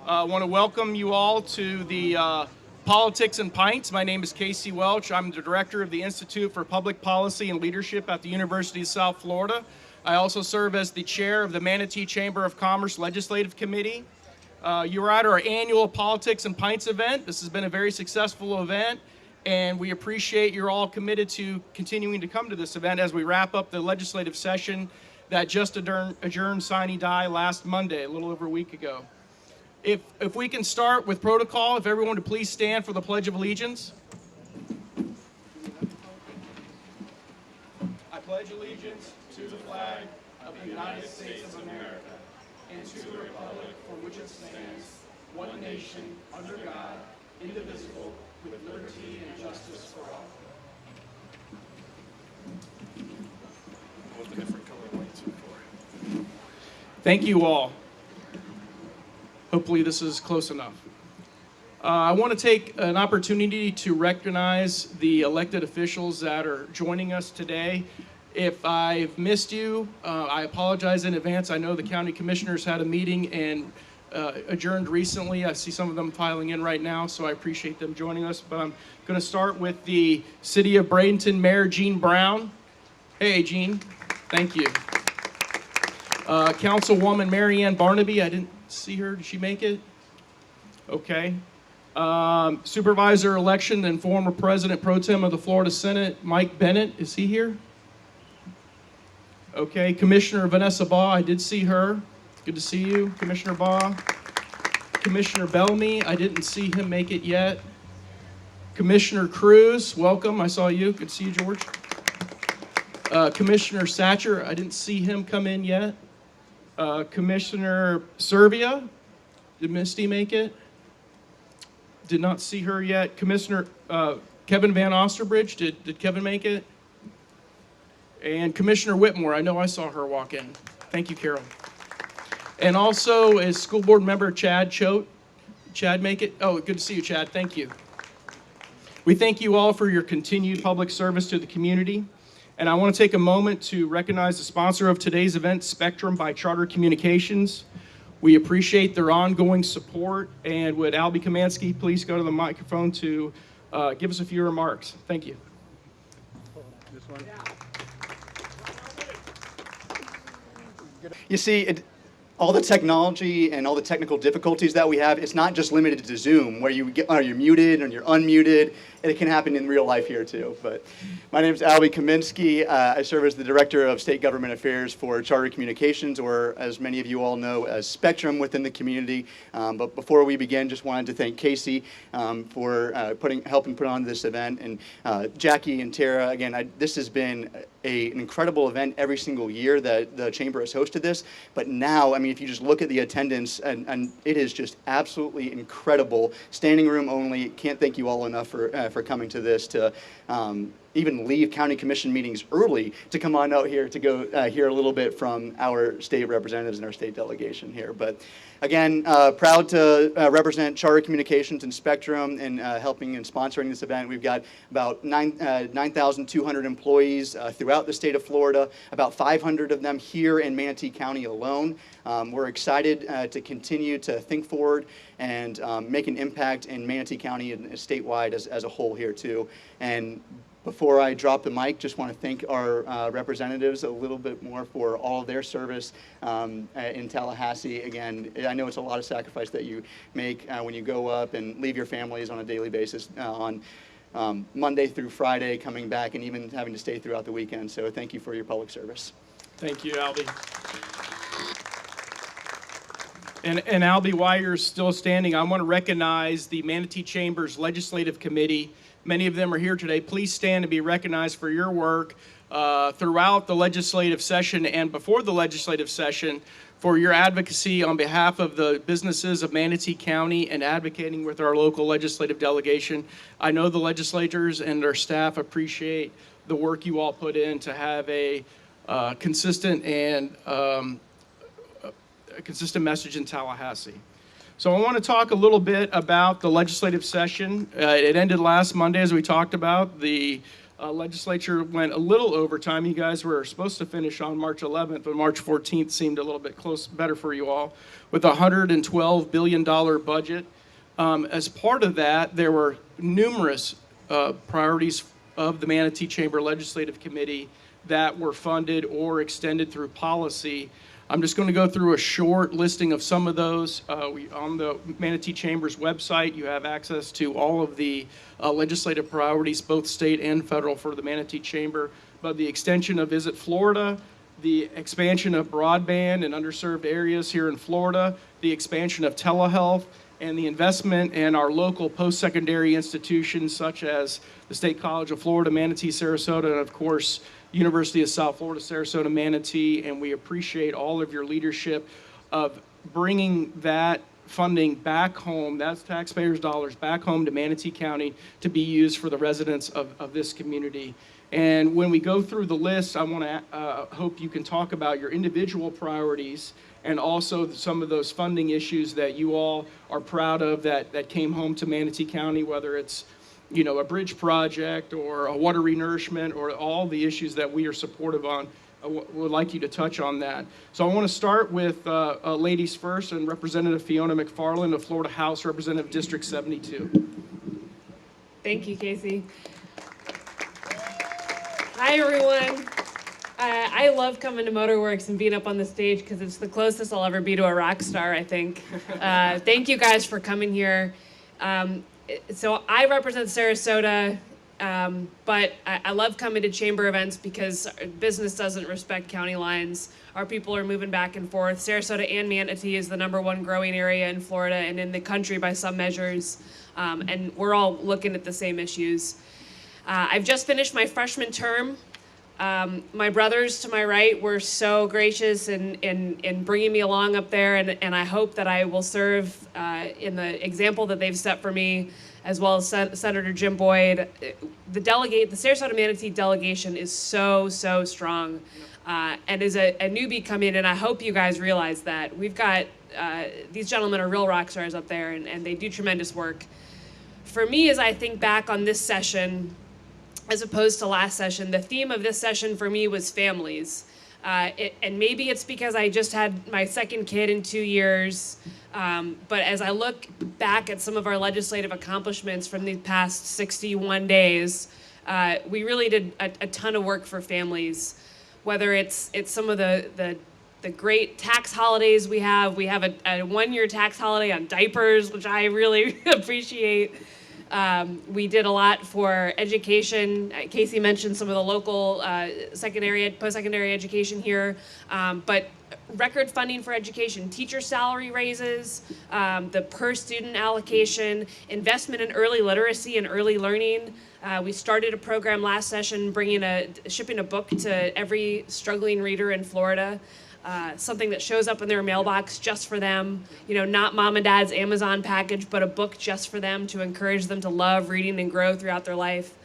I want to welcome you all to the Politics and Pints. My name is Casey Welch. I'm the director of the Institute for Public Policy and Leadership at the University of South Florida. I also serve as the chair of the Manatee Chamber of Commerce Legislative Committee. You're at our annual Politics and Pints event. This has been a very successful event, and we appreciate you're all committed to continuing to come to this event as we wrap up the legislative session that just adjourned sine die last Monday, a little over a week ago. If we can start with protocol, if everyone would please stand for the Pledge of Allegiance. I pledge allegiance to the flag of the United States of America and to the republic for which it stands, one nation, under God, indivisible, with liberty and justice for all. Thank you all. Hopefully this is close enough. I want to take an opportunity to recognize the elected officials that are joining us today. If I've missed you, I apologize in advance. I know the county commissioners had a meeting and adjourned recently. I see some of them filing in right now, so I appreciate them joining us. But I'm going to start with the City of Bradenton Mayor Jean Brown. Hey, Jean. Thank you. Councilwoman Mary Ann Barnaby. I didn't see her. Did she make it? Okay. Supervisor election and former President Pro Tem of the Florida Senate, Mike Bennett. Is he here? Okay. Commissioner Vanessa Baugh. I did see her. Good to see you, Commissioner Baugh. Commissioner Bellamy. I didn't see him make it yet. Commissioner Cruz. Welcome. I saw you. Good to see you, George. Commissioner Satcher. I didn't see him come in yet. Commissioner Servia, did Misty make it? Did not see her yet. Commissioner Kevin Van Osterbridge, did Kevin make it? And Commissioner Whitmore, I know I saw her walk in. Thank you, Carol. And also is school board member Chad Choate. Chad make it? Oh, good to see you, Chad. Thank you. We thank you all for your continued public service to the community. And I want to take a moment to recognize the sponsor of today's event, Spectrum by Charter Communications. We appreciate their ongoing support. And would Albie Kamansky please go to the microphone to give us a few remarks. Thank you. This one. You see, all the technology and all the technical difficulties that we have, it's not just limited to Zoom, where you're muted and you're unmuted. It can happen in real life here too. But my name is Albie Kaminsky. I serve as the Director of State Government Affairs for Charter Communications, or as many of you all know, as Spectrum within the community. But before we begin, just wanted to thank Casey for helping put on this event, and Jackie and Tara. Again, this has been an incredible event every single year that the Chamber has hosted this. But now, I mean, if you just look at the attendance, and it is just absolutely incredible. Standing room only. Can't thank you all enough for coming to this, to even leave county commission meetings early to come on out here to go hear a little bit from our state representatives and our state delegation here. But again, proud to represent Charter Communications and Spectrum in helping and sponsoring this event. We've got about 9,200 employees throughout the state of Florida, about 500 of them here in Manatee County alone. We're excited to continue to think forward and make an impact in Manatee County and statewide as a whole here too. And before I drop the mic, just want to thank our representatives a little bit more for all of their service in Tallahassee. Again, I know it's a lot of sacrifice that you make when you go up and leave your families on a daily basis on Monday through Friday, coming back and even having to stay throughout the weekend. So thank you for your public service. Thank you, Albie. And Albie, while you're still standing, I want to recognize the Manatee Chamber's Legislative Committee. Many of them are here today. Please stand and be recognized for your work throughout the legislative session and before the legislative session, for your advocacy on behalf of the businesses of Manatee County and advocating with our local legislative delegation. I know the legislators and their staff appreciate the work you all put in to have a consistent and a consistent message in Tallahassee. So I want to talk a little bit about the legislative session. It ended last Monday, as we talked about. The Legislature went a little over time. You guys were supposed to finish on March 11th, but March 14th seemed a little bit better for you all, with a $112 billion budget. As part of that, there were numerous priorities of the Manatee Chamber Legislative Committee that were funded or extended through policy. I'm just going to go through a short listing of some of those. On the Manatee Chamber's website, you have access to all of the legislative priorities, both state and federal, for the Manatee Chamber. But the extension of Visit Florida, the expansion of broadband in underserved areas here in Florida, the expansion of telehealth, and the investment in our local post-secondary institutions such as the State College of Florida, Manatee, Sarasota, and of course, University of South Florida, Sarasota, Manatee. And we appreciate all of your leadership of bringing that funding back home, that's taxpayers' dollars, back home to Manatee County to be used for the residents of this community. And when we go through the list, I want to hope you can talk about your individual priorities and also some of those funding issues that you all are proud of that came home to Manatee County, whether it's a bridge project or a water renourishment or all the issues that we are supportive on. I would like you to touch on that. So I want to start with ladies first, and Representative Fiona Mcfarland of Florida House, Representative District 72. Thank you, Casey. Hi, everyone. I love coming to Motorworks and being up on the stage because it's the closest I'll ever be to a rock star, I think. Thank you guys for coming here. So I represent Sarasota, but I love coming to chamber events because business doesn't respect county lines. Our people are moving back and forth. Sarasota and Manatee is the #1 growing area in Florida and in the country by some measures, and we're all looking at the same issues. I've just finished my freshman term. My brothers to my right were so gracious in bringing me along up there, and I hope that I will serve in the example that they've set for me, as well as Senator Jim Boyd. The Sarasota Manatee delegation is so strong, and as a newbie come in, and I hope you guys realize that. We've got, these gentlemen are real rock stars up there, and they do tremendous work. For me, as I think back on this session, as opposed to last session, the theme of this session for me was families. And maybe it's because I just had my second kid in 2 years, but as I look back at some of our legislative accomplishments from these past 61 days, we really did a ton of work for families. Whether it's some of the great tax holidays we have a 1-year tax holiday on diapers, which I really appreciate. We did a lot for education. Casey mentioned some of the local post-secondary education here, but record funding for education, teacher salary raises, the per student allocation, investment in early literacy and early learning. We started a program last session shipping a book to every struggling reader in Florida. Something that shows up in their mailbox just for them, not mom and dad's Amazon package, but a book just for them to encourage them to love reading and grow throughout their life.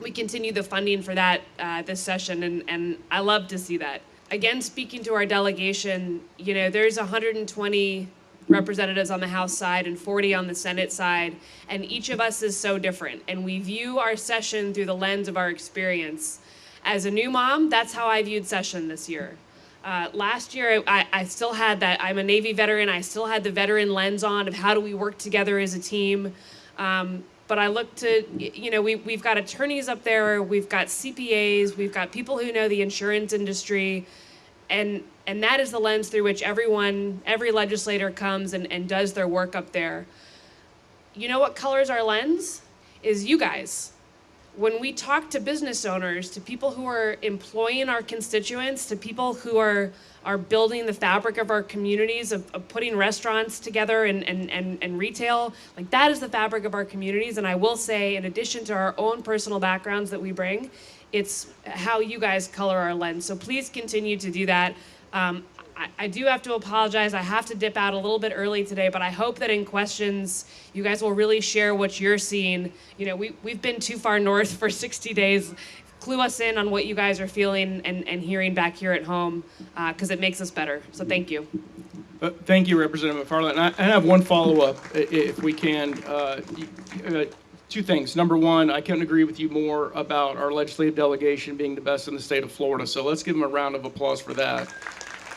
We continue the funding for that this session, and I love to see that. Again, speaking to our delegation, there's 120 representatives on the House side and 40 on the Senate side, and each of us is so different, and we view our session through the lens of our experience. As a new mom, that's how I viewed session this year. Last year, I still had that. I'm a Navy veteran. I still had the veteran lens on of how do we work together as a team. But I look to, we've got attorneys up there. We've got CPAs. We've got people who know the insurance industry. And that is the lens through which every legislator comes and does their work up there. You know what colors our lens? Is you guys. When we talk to business owners, to people who are employing our constituents, to people who are building the fabric of our communities, of putting restaurants together and retail, like that is the fabric of our communities. And I will say, in addition to our own personal backgrounds that we bring, it's how you guys color our lens. So please continue to do that. I do have to apologize. I have to dip out a little bit early today, but I hope that in questions, you guys will really share what you're seeing. We've been too far north for 60 days. Clue us in on what you guys are feeling and hearing back here at home, because it makes us better. So thank you. Thank you, Representative Mcfarland. I have one follow-up, if we can. Two things. Number one, I couldn't agree with you more about our legislative delegation being the best in the state of Florida, so let's give them a round of applause for that.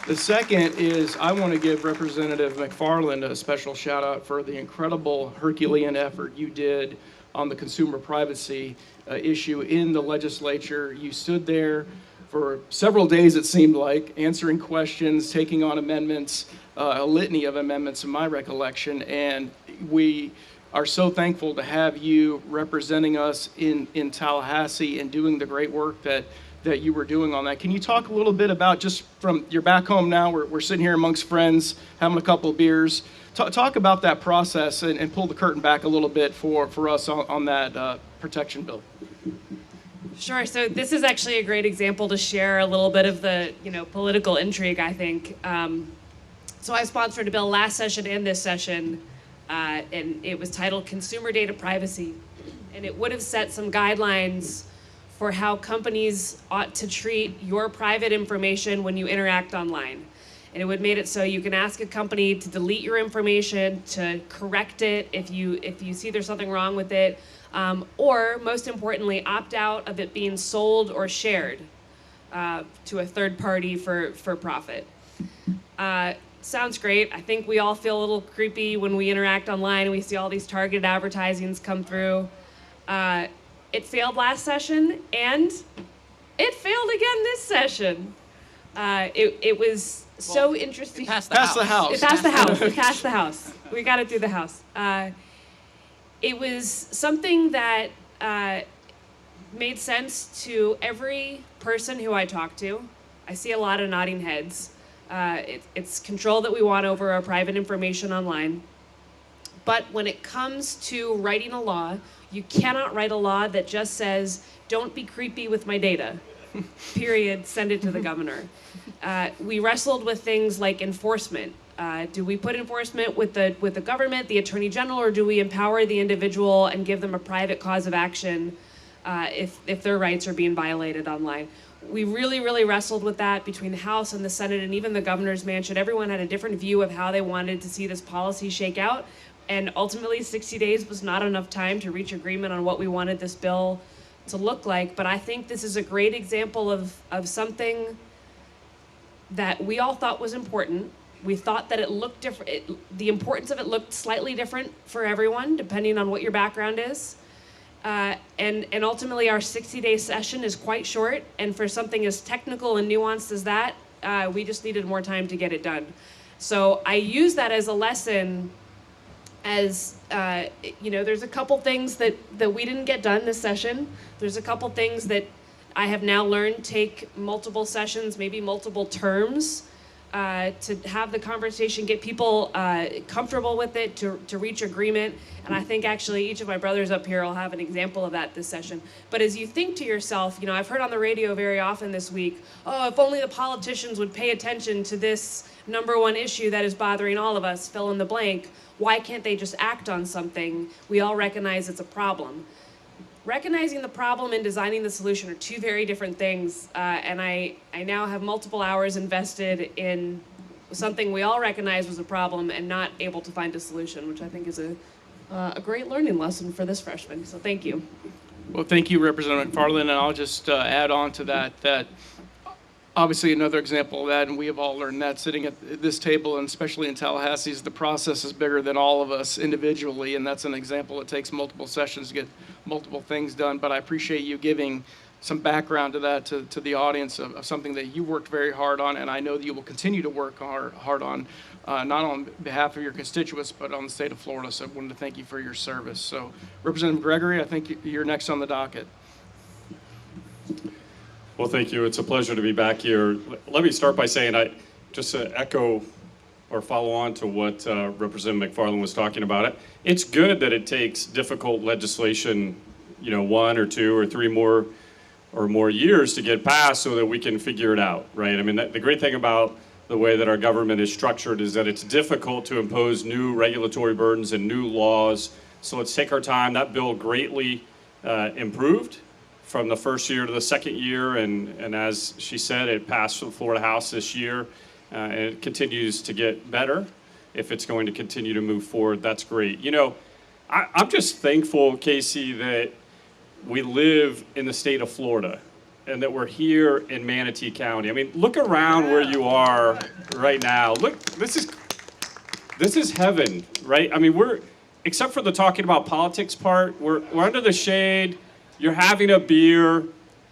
The second is I want to give Representative Mcfarland a special shout out for the incredible Herculean effort you did on the consumer privacy issue in the legislature. You stood there for several days, it seemed like, answering questions, taking on amendments, a litany of amendments in my recollection, and we are so thankful to have you representing us in Tallahassee and doing the great work that you were doing on that. Can you talk a little bit about, just from you're back home now, we're sitting here amongst friends, having a couple of beers. Talk about that process and pull the curtain back a little bit for us on that protection bill. Sure. So this is actually a great example to share a little bit of the political intrigue, I think. So I sponsored a bill last session and this session, and it was titled Consumer Data Privacy. And it would have set some guidelines for how companies ought to treat your private information when you interact online. And it would make it so you can ask a company to delete your information, to correct it if you see there's something wrong with it, or most importantly, opt out of it being sold or shared to a third party for profit. Sounds great. I think we all feel a little creepy when we interact online and we see all these targeted advertisings come through. It failed last session, and it failed again this session. It was so interesting. Pass the house. It passed the house. It passed the house. We got it through the house. It was something that made sense to every person who I talked to. I see a lot of nodding heads. It's control that we want over our private information online. But when it comes to writing a law, you cannot write a law that just says, don't be creepy with my data. Period. Send it to the governor. We wrestled with things like enforcement. Do we put enforcement with the government, the attorney general, or do we empower the individual and give them a private cause of action if their rights are being violated online? We really, really wrestled with that between the House and the Senate and even the governor's mansion. Everyone had a different view of how they wanted to see this policy shake out. And ultimately, 60 days was not enough time to reach agreement on what we wanted this bill to look like. But I think this is a great example of something that we all thought was important. We thought that it looked different. The importance of it looked slightly different for everyone, depending on what your background is. And ultimately, our 60-day session is quite short. And for something as technical and nuanced as that, we just needed more time to get it done. So I use that as a lesson. As there's a couple things that we didn't get done this session. There's a couple things that I have now learned take multiple sessions, maybe multiple terms, to have the conversation, get people comfortable with it, to reach agreement. And I think actually each of my brothers up here will have an example of that this session. But as you think to yourself, I've heard on the radio very often this week, oh, if only the politicians would pay attention to this number one issue that is bothering all of us, fill in the blank. Why can't they just act on something? We all recognize it's a problem. Recognizing the problem and designing the solution are two very different things. And I now have multiple hours invested in something we all recognize was a problem and not able to find a solution, which I think is a great learning lesson for this freshman. So thank you. Well, thank you, Representative Mcfarland, and I'll just add on to that obviously another example of that, and we have all learned that sitting at this table, and especially in Tallahassee, the process is bigger than all of us individually, and that's an example. It takes multiple sessions to get multiple things done, but I appreciate you giving some background to that to the audience of something that you worked very hard on, and I know that you will continue to work hard on, not on behalf of your constituents, but on the state of Florida. So I wanted to thank you for your service. So Representative Gregory, I think you're next on the docket. Well, thank you. It's a pleasure to be back here. Let me start by saying, just to echo or follow on to what Representative Mcfarland was talking about. It's good that it takes difficult legislation, 1 or 2 or 3 more years to get passed so that we can figure it out, right? I mean, the great thing about the way that our government is structured is that it's difficult to impose new regulatory burdens and new laws. So let's take our time. That bill greatly improved from the first year to the second year, and as she said, it passed the Florida House this year, and it continues to get better. If it's going to continue to move forward, that's great. I'm just thankful, Casey, that we live in the state of Florida and that we're here in Manatee County. I mean, look around where you are right now. Look, this is heaven, right? I mean, except for the talking about politics part, we're under the shade, you're having a beer,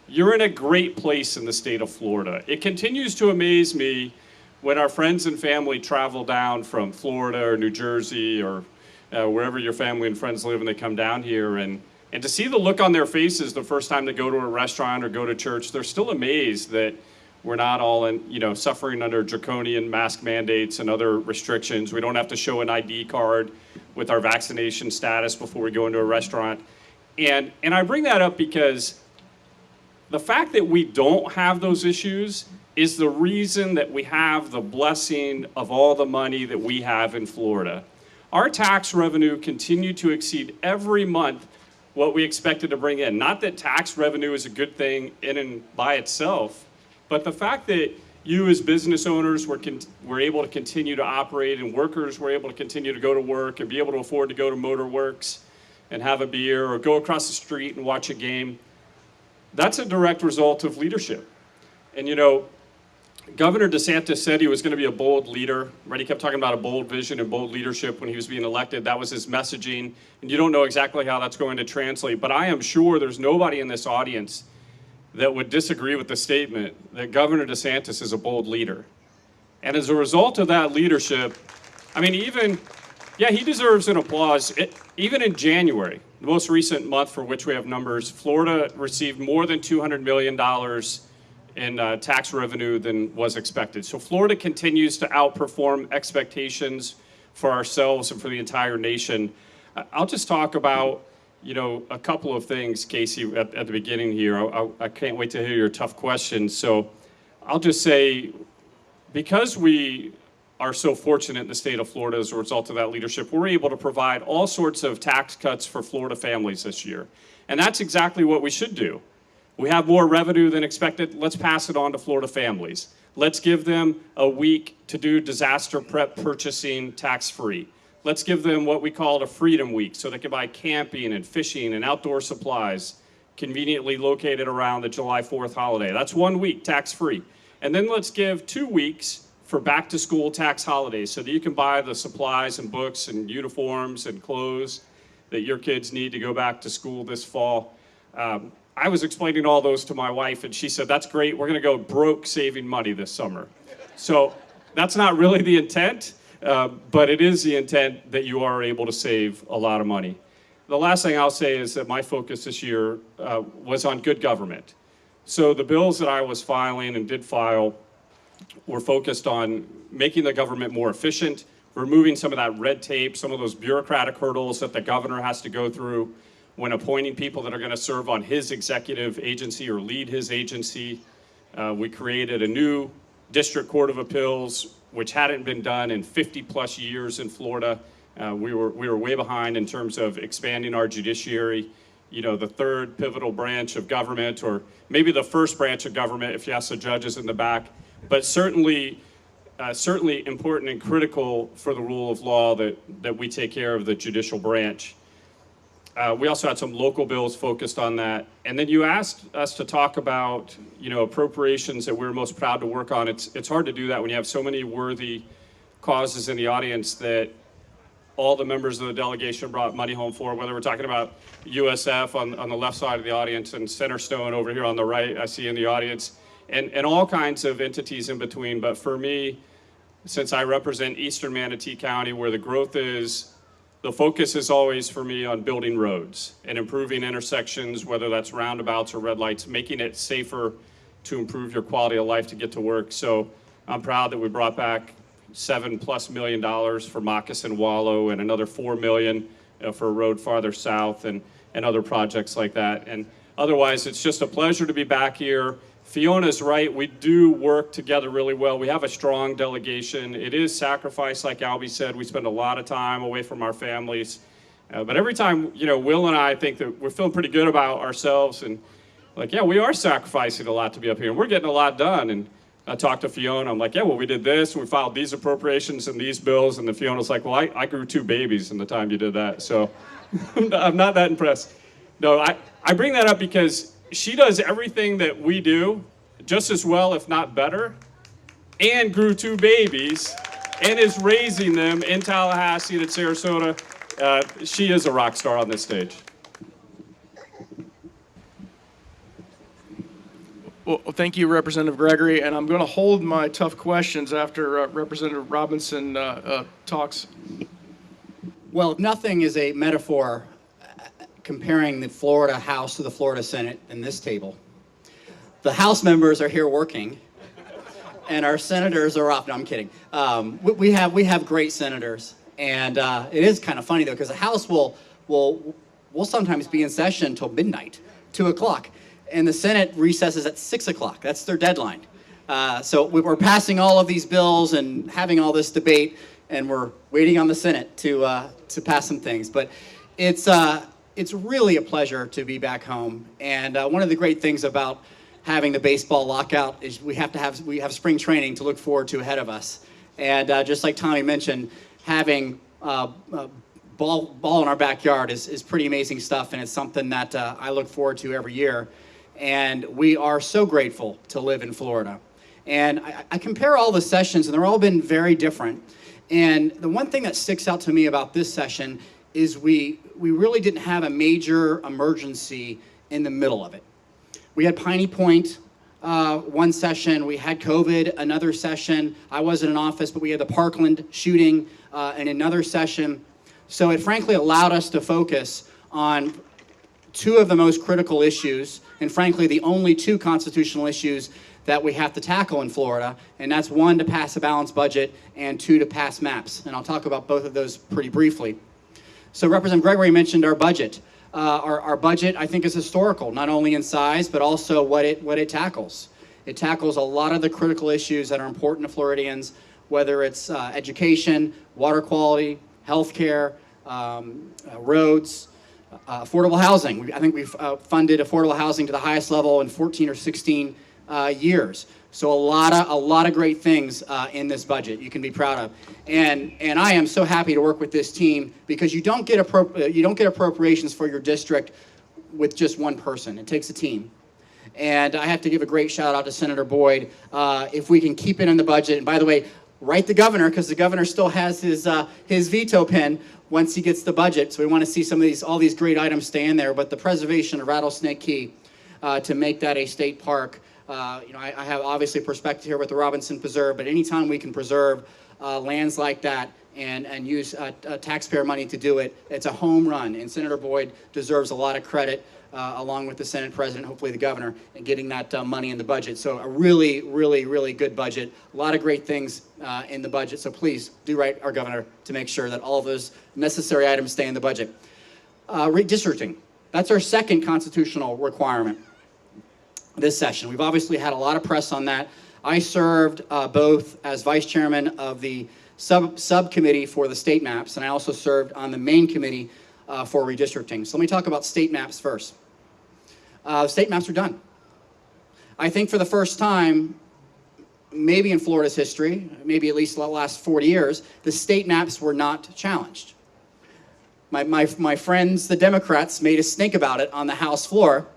you're in a great place in the state of Florida. It continues to amaze me when our friends and family travel down from Florida or New Jersey or wherever your family and friends live and they come down here and to see the look on their faces the first time they go to a restaurant or go to church, they're still amazed that we're not all suffering under draconian mask mandates and other restrictions. We don't have to show an ID card with our vaccination status before we go into a restaurant. And I bring that up because the fact that we don't have those issues is the reason that we have the blessing of all the money that we have in Florida. Our tax revenue continued to exceed every month what we expected to bring in. Not that tax revenue is a good thing in and by itself, but the fact that you as business owners were able to continue to operate and workers were able to continue to go to work and be able to afford to go to Motorworks and have a beer or go across the street and watch a game, that's a direct result of leadership. And Governor DeSantis said he was going to be a bold leader, right? He kept talking about a bold vision and bold leadership when he was being elected. That was his messaging. And you don't know exactly how that's going to translate. But I am sure there's nobody in this audience that would disagree with the statement that Governor DeSantis is a bold leader. And as a result of that leadership, I mean, he deserves an applause. Even in January, the most recent month for which we have numbers, Florida received more than $200 million in tax revenue than was expected. So Florida continues to outperform expectations for ourselves and for the entire nation. I'll just talk about, a couple of things, Casey, at the beginning here. I can't wait to hear your tough questions. So I'll just say, because we are so fortunate in the state of Florida as a result of that leadership, we're able to provide all sorts of tax cuts for Florida families this year. And that's exactly what we should do. We have more revenue than expected. Let's pass it on to Florida families. Let's give them a week to do disaster prep purchasing tax-free. Let's give them what we call a Freedom Week so they can buy camping and fishing and outdoor supplies conveniently located around the July 4th holiday. That's 1 week tax-free. And then let's give 2 weeks for back-to-school tax holidays so that you can buy the supplies and books and uniforms and clothes that your kids need to go back to school this fall. I was explaining all those to my wife, and she said, that's great. We're going to go broke saving money this summer. So that's not really the intent, but it is the intent that you are able to save a lot of money. The last thing I'll say is that my focus this year was on good government. So the bills that I was filing and did file were focused on making the government more efficient, removing some of that red tape, some of those bureaucratic hurdles that the governor has to go through when appointing people that are going to serve on his executive agency or lead his agency. We created a new district court of appeals, which hadn't been done in 50 plus years in Florida. We were way behind in terms of expanding our judiciary, the third pivotal branch of government, or maybe the first branch of government if you ask the judges in the back, but certainly important and critical for the rule of law that we take care of the judicial branch. We also had some local bills focused on that. And then you asked us to talk about, appropriations that we're most proud to work on. It's hard to do that when you have so many worthy causes in the audience that all the members of the delegation brought money home for, whether we're talking about USF on the left side of the audience and Centerstone over here on the right, I see in the audience, and all kinds of entities in between. But for me, since I represent Eastern Manatee County, where the growth is, the focus is always for me on building roads and improving intersections, whether that's roundabouts or red lights, making it safer to improve your quality of life to get to work. So I'm proud that we brought back $7+ million for Moccasin Wallow and another $4 million for a road farther south and other projects like that. And otherwise, it's just a pleasure to be back here. Fiona's right, we do work together really well. We have a strong delegation. It is sacrifice, like Albie said. We spend a lot of time away from our families. But every time, Will and I think that we're feeling pretty good about ourselves and we are sacrificing a lot to be up here and we're getting a lot done. And I talked to Fiona. I'm like, yeah, well, we did this. We filed these appropriations and these bills. And the Fiona's like, well, I grew 2 babies in the time you did that. So I'm not that impressed. No, I bring that up because she does everything that we do just as well, if not better, and grew 2 babies and is raising them in Tallahassee and at Sarasota. She is a rock star on this stage. Well, thank you, Representative Gregory, and I'm going to hold my tough questions after Representative Robinson talks. Well, nothing is a metaphor comparing the Florida House to the Florida Senate than this table. The House members are here working, and our senators are off. No, I'm kidding. We have great senators, and it is kind of funny though, because the House will sometimes be in session until midnight, 2 o'clock, and the Senate recesses at 6 o'clock. That's their deadline. So we're passing all of these bills and having all this debate, and we're waiting on the Senate to pass some things. But it's really a pleasure to be back home. And one of the great things about having the baseball lockout is we have spring training to look forward to ahead of us. And just like Tommy mentioned, having ball in our backyard is pretty amazing stuff, and it's something that I look forward to every year. And we are so grateful to live in Florida. And I compare all the sessions, and they're all been very different. And the one thing that sticks out to me about this session is we really didn't have a major emergency in the middle of it. We had Piney Point one session, we had COVID another session. I wasn't in office, but we had the Parkland shooting in another session. So it frankly allowed us to focus on 2 of the most critical issues, and frankly the only 2 constitutional issues that we have to tackle in Florida, and that's 1, to pass a balanced budget, and 2, to pass maps. And I'll talk about both of those pretty briefly. So Representative Gregory mentioned our budget. Our budget, I think, is historical, not only in size, but also what it tackles. It tackles a lot of the critical issues that are important to Floridians, whether it's education, water quality, healthcare, roads, affordable housing. I think we've funded affordable housing to the highest level in 14 or 16 years. So a lot of great things in this budget you can be proud of, and I am so happy to work with this team, because you don't get appropriations for your district with just one person. It takes a team, and I have to give a great shout out to Senator Boyd. If we can keep it in the budget, and by the way, write the governor, because the governor still has his veto pen once he gets the budget. So we want to see some of all these great items stay in there, but the preservation of Rattlesnake Key to make that a state park. I have obviously perspective here with the Robinson Preserve, but anytime we can preserve lands like that and use taxpayer money to do it, it's a home run. And Senator Boyd deserves a lot of credit, along with the Senate President, hopefully the governor, in getting that money in the budget. So a really, really, really good budget. A lot of great things in the budget. So please do write our governor to make sure that all of those necessary items stay in the budget. Redistricting. That's our second constitutional requirement this session. We've obviously had a lot of press on that. I served both as vice chairman of the subcommittee for the state maps, and I also served on the main committee for redistricting. So let me talk about state maps first. State maps are done. I think for the first time, maybe in Florida's history, maybe at least the last 40 years, the state maps were not challenged. My friends, the Democrats, made a stink about it on the House floor.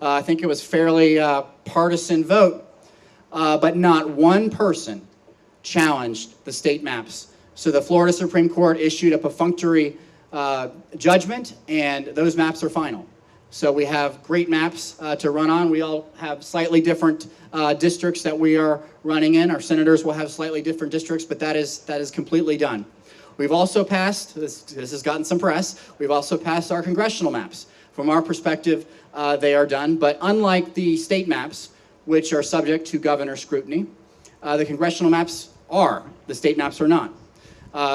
I think it was fairly partisan vote, but not one person challenged the state maps. So the Florida Supreme Court issued a perfunctory judgment, and those maps are final. So we have great maps to run on. We all have slightly different districts that we are running in. Our senators will have slightly different districts, but that is completely done. We've also passed, this has gotten some press, we've also passed our congressional maps. From our perspective, they are done, but unlike the state maps, which are subject to governor scrutiny, the congressional maps are, the state maps are not.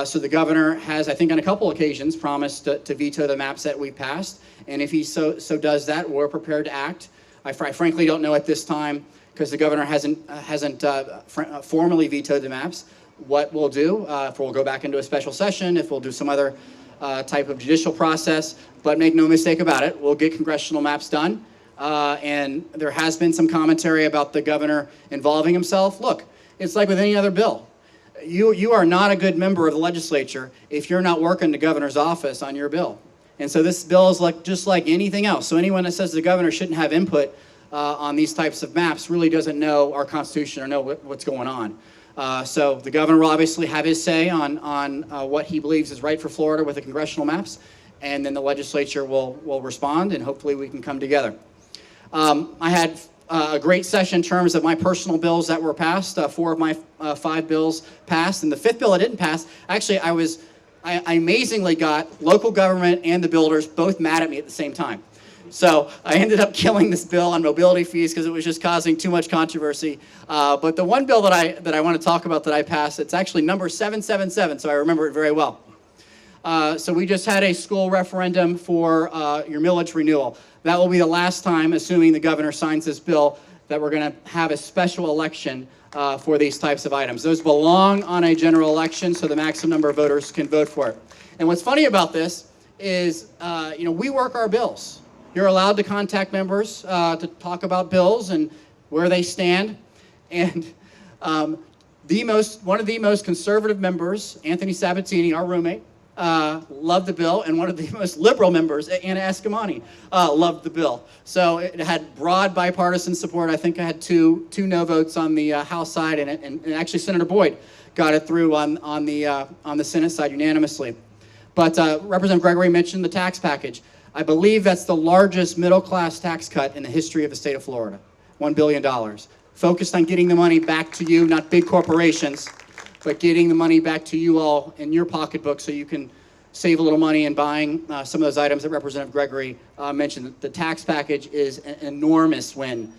So the governor has, I think on a couple occasions, promised to veto the maps that we passed, and if he so does that, we're prepared to act. I frankly don't know at this time, because the governor hasn't formally vetoed the maps, what we'll do, if we'll go back into a special session, if we'll do some other type of judicial process, but make no mistake about it, we'll get congressional maps done. and there has been some commentary about the governor involving himself. Look, it's like with any other bill. You are not a good member of the legislature if you're not working the governor's office on your bill. And so this bill is just like anything else. So anyone that says the governor shouldn't have input on these types of maps really doesn't know our Constitution or know what's going on. So the governor will obviously have his say on what he believes is right for Florida with the congressional maps, and then the legislature will respond, and hopefully we can come together. I had a great session in terms of my personal bills that were passed. 4 of my 5 bills passed, and the 5th bill I didn't pass, actually I amazingly got local government and the builders both mad at me at the same time. So I ended up killing this bill on mobility fees because it was just causing too much controversy. But the one bill that I want to talk about that I passed, it's actually number 777, so I remember it very well. So we just had a school referendum for your millage renewal. That will be the last time, assuming the governor signs this bill, that we're going to have a special election for these types of items. Those belong on a general election, so the maximum number of voters can vote for it. And what's funny about this is, we work our bills. You're allowed to contact members to talk about bills and where they stand. And one of the most conservative members, Anthony Sabatini, our roommate, loved the bill, and one of the most liberal members, Anna Escamani, loved the bill. So it had broad bipartisan support. I think I had two no votes on the House side, and actually Senator Boyd got it through on the Senate side unanimously. But Representative Gregory mentioned the tax package. I believe that's the largest middle-class tax cut in the history of the state of Florida, $1 billion. Focused on getting the money back to you, not big corporations, but getting the money back to you all in your pocketbook so you can save a little money in buying some of those items that Representative Gregory mentioned. The tax package is an enormous win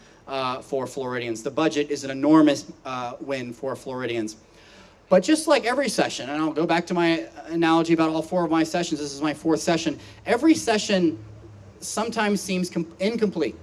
for Floridians. The budget is an enormous win for Floridians. But just like every session, and I'll go back to my analogy about all 4 of my sessions, this is my 4th session, every session sometimes seems incomplete.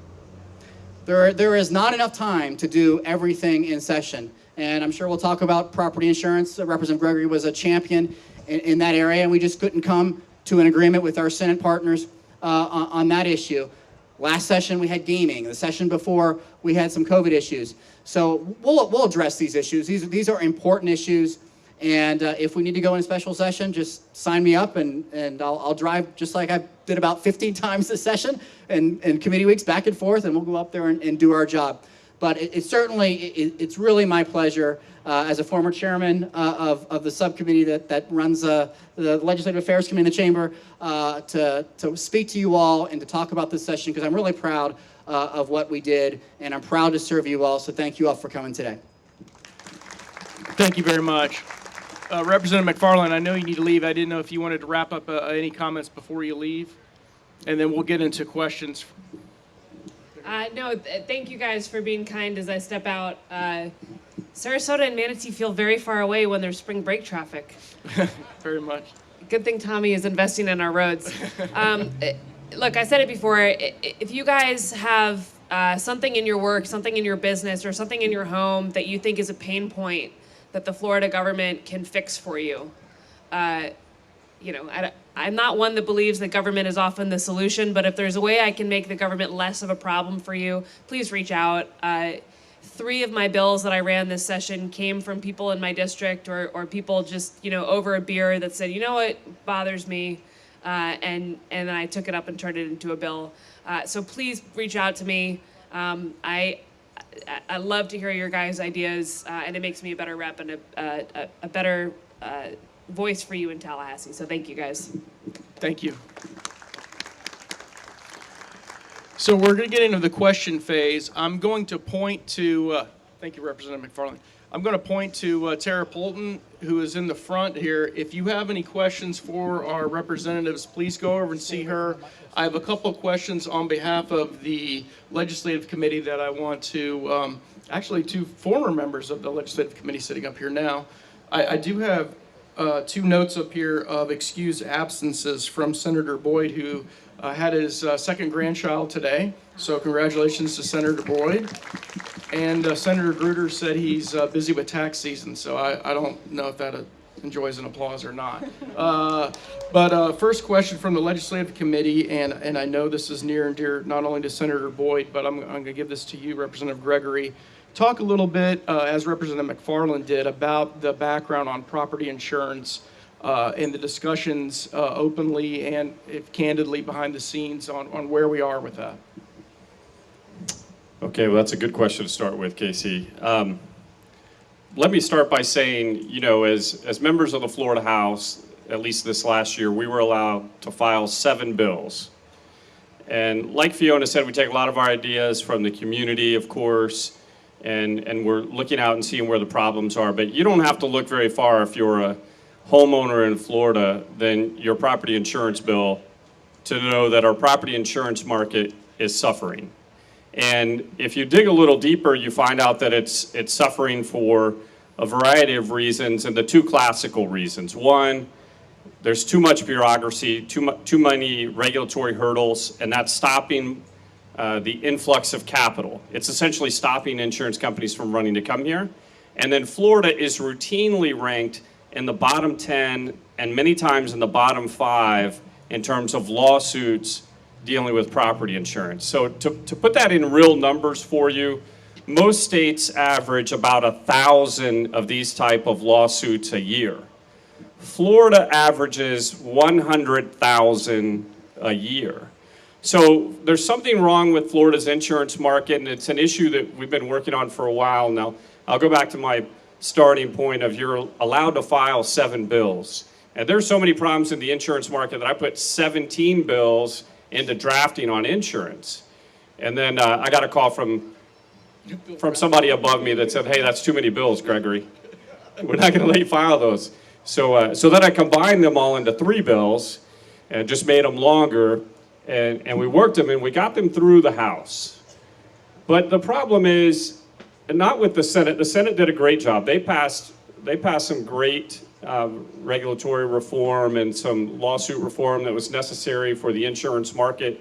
There is not enough time to do everything in session. And I'm sure we'll talk about property insurance. Representative Gregory was a champion in that area, and we just couldn't come to an agreement with our Senate partners on that issue. Last session, we had gaming. The session before, we had some COVID issues. So we'll address these issues. These are important issues, and if we need to go in a special session, just sign me up, and I'll drive just like I did about 15 times this session, and committee weeks back and forth, and we'll go up there and do our job. But it's really my pleasure as a former chairman of the subcommittee that runs the Legislative Affairs Committee in the Chamber to speak to you all and to talk about this session, because I'm really proud of what we did, and I'm proud to serve you all. So thank you all for coming today. Thank you very much. Representative Mcfarland, I know you need to leave. I didn't know if you wanted to wrap up any comments before you leave, and then we'll get into questions. No, thank you guys for being kind as I step out. Sarasota and Manatee feel very far away when there's spring break traffic. Very much. Good thing Tommy is investing in our roads. Look, I said it before, if you guys have something in your work, something in your business, or something in your home that you think is a pain point that the Florida government can fix for you, I'm not one that believes that government is often the solution, but if there's a way I can make the government less of a problem for you, please reach out. 3 of my bills that I ran this session came from people in my district or people just, over a beer that said, you know what bothers me, and then I took it up and turned it into a bill. So please reach out to me. I love to hear your guys' ideas, and it makes me a better rep and a better voice for you in Tallahassee. So thank you guys. Thank you. So we're going to get into the question phase. I'm going to point to, thank you, Representative Mcfarland. I'm going to point to Tara Polton, who is in the front here. If you have any questions for our representatives, please go over and see her. I have a couple of questions on behalf of the Legislative Committee that I want to, actually 2 former members of the Legislative Committee sitting up here now. I do have 2 notes up here of excused absences from Senator Boyd, who had his 2nd grandchild today. So congratulations to Senator Boyd. And Senator Gruder said he's busy with tax season, so I don't know if that enjoys an applause or not. First question from the Legislative Committee, and I know this is near and dear not only to Senator Boyd, but I'm going to give this to you, Representative Gregory. Talk a little bit, as Representative Mcfarland did, about the background on property insurance and the discussions openly and if candidly behind the scenes on where we are with that. Okay, well, that's a good question to start with, Casey. Let me start by saying, you know, as members of the Florida House, at least this last year, we were allowed to file 7 bills. And like Fiona said, we take a lot of our ideas from the community, of course, and we're looking out and seeing where the problems are. But you don't have to look very far if you're a homeowner in Florida than your property insurance bill to know that our property insurance market is suffering. And if you dig a little deeper, you find out that it's suffering for a variety of reasons, and the 2 classical reasons. One, there's too much bureaucracy, too many regulatory hurdles, and that's stopping the influx of capital. It's essentially stopping insurance companies from running to come here. And then Florida is routinely ranked in the bottom 10 and many times in the bottom 5 in terms of lawsuits dealing with property insurance. So to put that in real numbers for you, most states average about 1,000 of these type of lawsuits a year. Florida averages 100,000 a year. So there's something wrong with Florida's insurance market, and it's an issue that we've been working on for a while now. I'll go back to my starting point of you're allowed to file 7 bills. And there's so many problems in the insurance market that I put 17 bills into drafting on insurance. And then I got a call from somebody above me that said, hey, that's too many bills, Gregory. We're not gonna let you file those. So then I combined them all into 3 bills and just made them longer. And we worked them and we got them through the House. But the problem is, not with the Senate. The Senate did a great job. They passed some great regulatory reform and some lawsuit reform that was necessary for the insurance market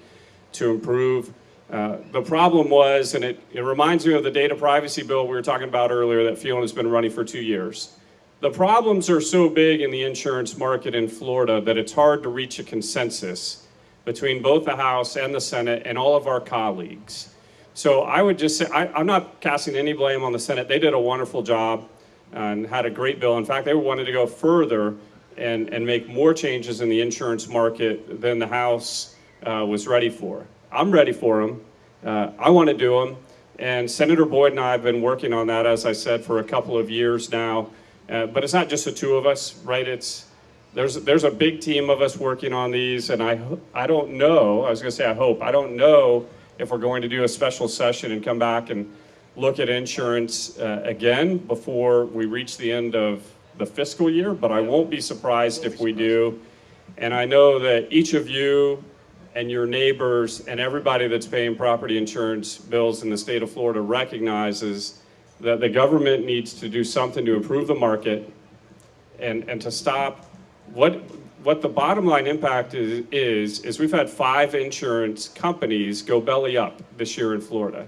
to improve. The problem was, and it reminds me of the data privacy bill we were talking about earlier that Fiona's been running for 2 years. The problems are so big in the insurance market in Florida that it's hard to reach a consensus between both the House and the Senate and all of our colleagues. So I would just say, I'm not casting any blame on the Senate. They did a wonderful job and had a great bill. In fact, they wanted to go further and make more changes in the insurance market than the House was ready for. I'm ready for them. I want to do them. And Senator Boyd and I have been working on that, as I said, for a couple of years now. But it's not just the 2 of us, right? There's a big team of us working on these, and I don't know, I was going to say I hope, I don't know if we're going to do a special session and come back and look at insurance again before we reach the end of the fiscal year, but I won't be surprised if we do. And I know that each of you and your neighbors and everybody that's paying property insurance bills in the state of Florida recognizes that the government needs to do something to improve the market and to stop what the bottom line impact is we've had 5 insurance companies go belly up this year in Florida,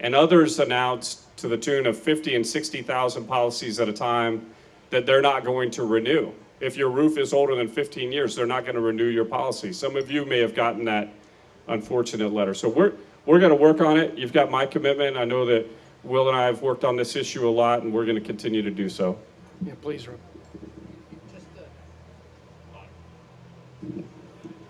and others announced to the tune of 50 and 60,000 policies at a time that they're not going to renew. If your roof is older than 15 years, they're not going to renew your policy. Some of you may have gotten that unfortunate letter. So we're going to work on it. You've got my commitment. I know that Will and I have worked on this issue a lot, and we're going to continue to do so. Yeah, please, Rob.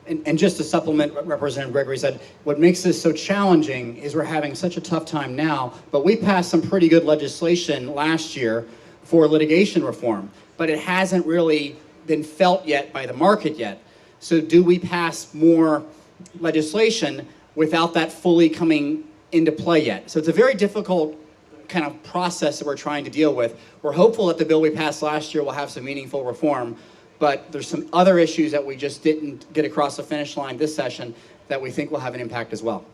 And just to supplement what Representative Gregory said, what makes this so challenging is we're having such a tough time now, but we passed some pretty good legislation last year for litigation reform, but it hasn't really been felt yet by the market yet. So do we pass more legislation without that fully coming into play yet? So it's a very difficult kind of process that we're trying to deal with. We're hopeful that the bill we passed last year will have some meaningful reform, but there's some other issues that we just didn't get across the finish line this session that we think will have an impact as well.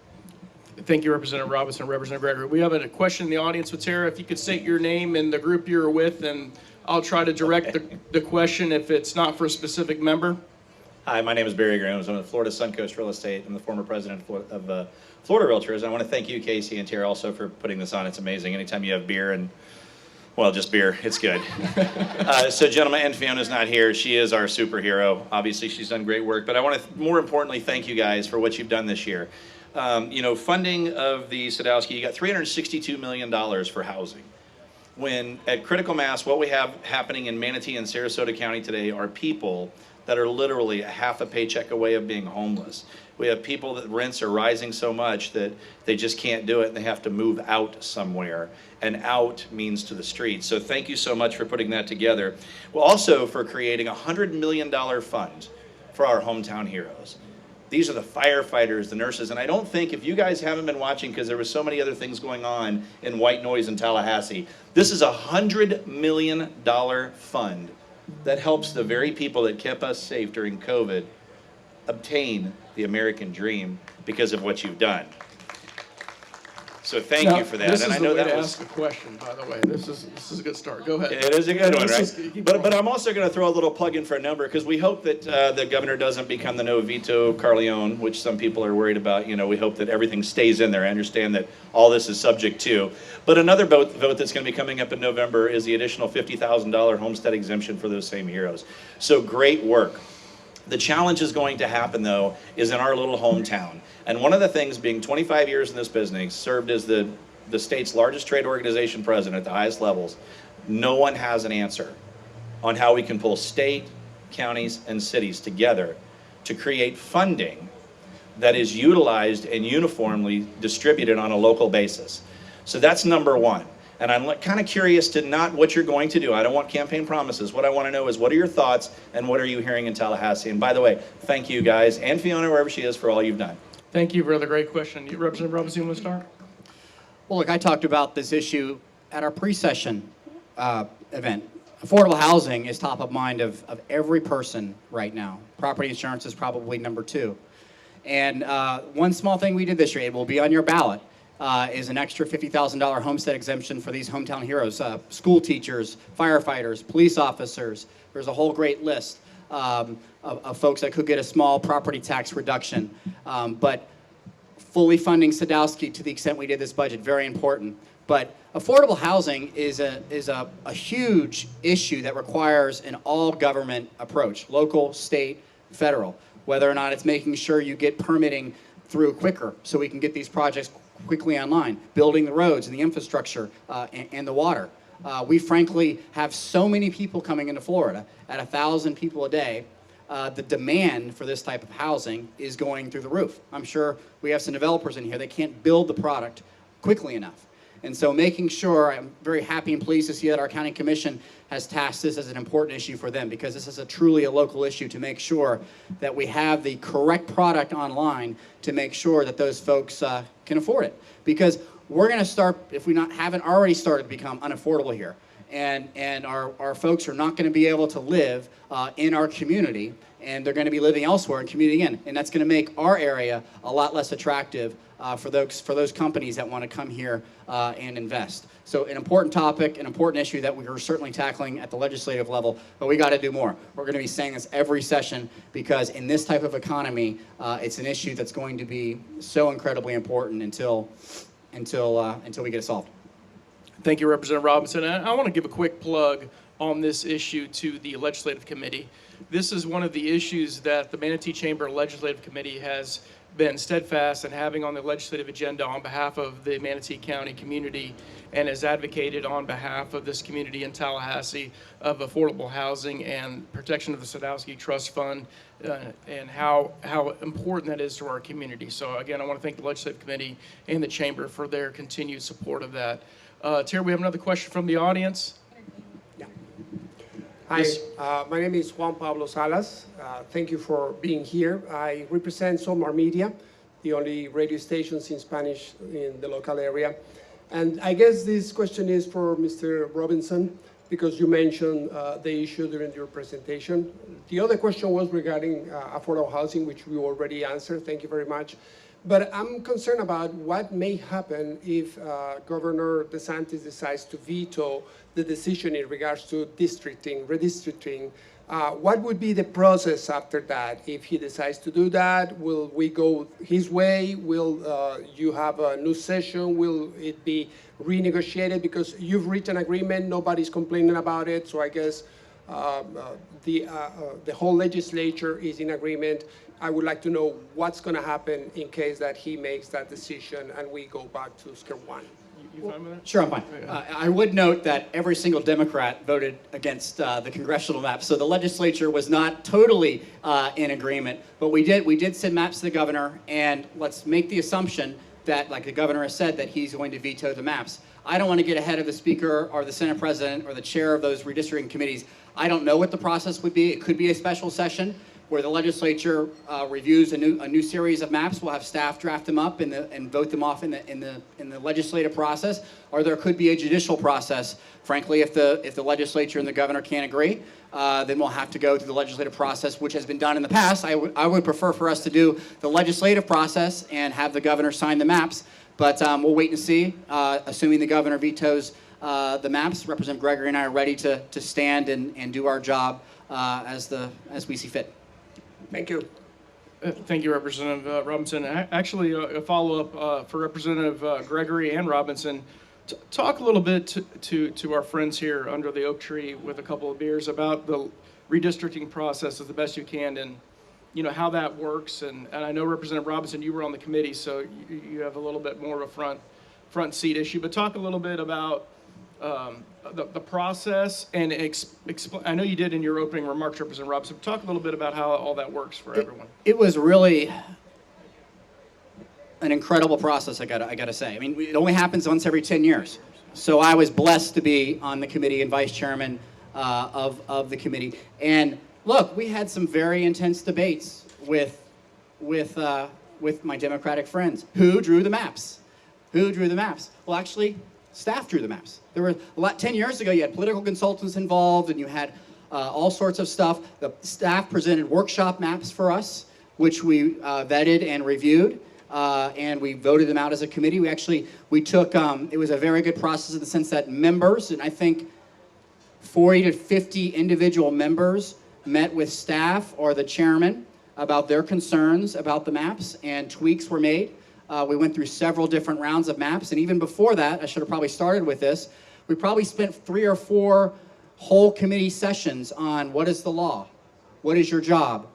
Thank you, Representative Robinson, Representative Gregory. We have a question in the audience with Tara. If you could state your name and the group you're with, and I'll try to direct the question if it's not for a specific member. Hi, my name is Barry Grahams. I'm with Florida Suncoast Real Estate. I'm the former president of Florida Realtors. And I want to thank you, Casey and Tara, also for putting this on. It's amazing. Anytime you have beer and Well, just beer. It's good. So, gentlemen, and Fiona's not here. She is our superhero. Obviously, she's done great work. But I want to, more importantly, thank you guys for what you've done this year. Funding of the Sadowski, you got $362 million for housing. When at critical mass, what we have happening in Manatee and Sarasota County today are people that are literally a half a paycheck away of being homeless. We have people that rents are rising so much that they just can't do it and they have to move out somewhere. And out means to the streets. So thank you so much for putting that together. Well, also for creating a $100 million fund for our hometown heroes. These are the firefighters, the nurses, and I don't think, if you guys haven't been watching, because there were so many other things going on in white noise in Tallahassee, this is a $100 million fund that helps the very people that kept us safe during COVID obtain the American dream because of what you've done. So thank you for that. This And is I know the way that to was ask a question, by the way. This is a good start. Go ahead. it is a good one, This right? keep But going. I'm also going to throw a little plug in for a number because we hope that the governor doesn't become the no veto Carleone, which some people are worried about. We hope that everything stays in there. I understand that all this is subject to. But another vote that's going to be coming up in November is the additional $50,000 Homestead Exemption for those same heroes. So great work. The challenge is going to happen, though, is in our little hometown. And one of the things, being 25 years in this business, served as the state's largest trade organization president at the highest levels, no one has an answer on how we can pull state, counties, and cities together to create funding that is utilized and uniformly distributed on a local basis. So that's number one. And I'm kind of curious to not what you're going to do. I don't want campaign promises. What I want to know is, what are your thoughts and what are you hearing in Tallahassee? And by the way, thank you guys and Fiona, wherever she is, for all you've done. Thank you for the great question. Representative Robinson, you want to start? Well, look, I talked about this issue at our pre-session event. Affordable housing is top of mind of every person right now. Property insurance is probably number two. And one small thing we did this year, it will be on your ballot, is an extra $50,000 homestead exemption for these hometown heroes, school teachers, firefighters, police officers. There's a whole great list of folks that could get a small property tax reduction. But fully funding Sadowski to the extent we did this budget, very important. But affordable housing is a huge issue that requires an all-government approach, local, state, federal, whether or not it's making sure you get permitting through quicker so we can get these projects quickly online, building the roads and the infrastructure and the water. We frankly have so many people coming into Florida at 1,000 people a day. The demand for this type of housing is going through the roof. I'm sure we have some developers in here that can't build the product quickly enough. And so making sure, I'm very happy and pleased to see that our county commission has tasked this as an important issue for them, because this is truly a local issue, to make sure that we have the correct product online to make sure that those folks can afford it. Because we're going to start, if we haven't already started to become unaffordable here. And our folks are not going to be able to live in our community, and they're going to be living elsewhere and commuting in. And that's going to make our area a lot less attractive for those companies that want to come here and invest. So an important topic, an important issue that we are certainly tackling at the legislative level, but we got to do more. We're going to be saying this every session, because in this type of economy, it's an issue that's going to be so incredibly important until we get it solved. Thank you, Representative Robinson. And I want to give a quick plug on this issue to the Legislative Committee. This is one of the issues that the Manatee Chamber Legislative Committee has been steadfast in having on the legislative agenda on behalf of the Manatee County community, and has advocated on behalf of this community in Tallahassee of affordable housing and protection of the Sadowski Trust Fund, and how important that is to our community. So again, I want to thank the Legislative Committee and the Chamber for their continued support of that. Terry, we have another question from the audience. Hi, Yes. my name is Juan Pablo Salas. Thank you for being here. I represent Somar Media, the only radio stations in Spanish in the local area. And I guess this question is for Mr. Robinson, because you mentioned the issue during your presentation. The other question was regarding affordable housing, which we already answered. Thank you very much. But I'm concerned about what may happen if Governor DeSantis decides to veto the decision in regards to redistricting What would be the process after that? If he decides to do that, will we go his way? Will you have a new session? Will it be renegotiated? Because you've reached an agreement, nobody's complaining about it, so I guess the whole legislature is in agreement. I would like to know what's going to happen in case that he makes that decision and we go back to square one. You fine with that? Sure, I'm fine. I would note that every single Democrat voted against the congressional map, so the legislature was not totally in agreement. But we did send maps to the governor, and let's make the assumption that, like the governor has said, that he's going to veto the maps. I don't want to get ahead of the speaker or the Senate president or the chair of those redistricting committees. I don't know what the process would be. It could be a special session where the legislature reviews a new series of maps. We'll have staff draft them up and vote them off in the legislative process, or there could be a judicial process. Frankly, if the legislature and the governor can't agree, then we'll have to go through the legislative process, which has been done in the past. I would prefer for us to do the legislative process and have the governor sign the maps, but we'll wait and see. Assuming the governor vetoes the maps, Representative Gregory and I are ready to stand and do our job as we see fit. Thank you. Thank you, Representative Robinson. Actually, a follow-up for Representative Gregory and Robinson. Talk a little bit to our friends here under the oak tree with a couple of beers about the redistricting process as the best you can, and how that works. And I know, Representative Robinson, you were on the committee, so you have a little bit more of a front seat issue. But talk a little bit about the process, and I know you did in your opening remarks, Representative Robinson. Talk a little bit about how all that works for everyone. It was really an incredible process, I gotta say. I mean, it only happens once every 10 years. So I was blessed to be on the committee and vice chairman of the committee. And look, we had some very intense debates with my Democratic friends. Who drew the maps? Who drew the maps? Well, actually, staff drew the maps. There were 10 years ago, you had political consultants involved, and you had all sorts of stuff. The staff presented workshop maps for us, which we vetted and reviewed, and we voted them out as a committee. We took, it was a very good process in the sense that members, and I think 40 to 50 individual members met with staff or the chairman about their concerns about the maps, and tweaks were made. We went through several different rounds of maps, and even before that, I should have probably started with this, we probably spent 3 or 4 whole committee sessions on what is the law, what is your job,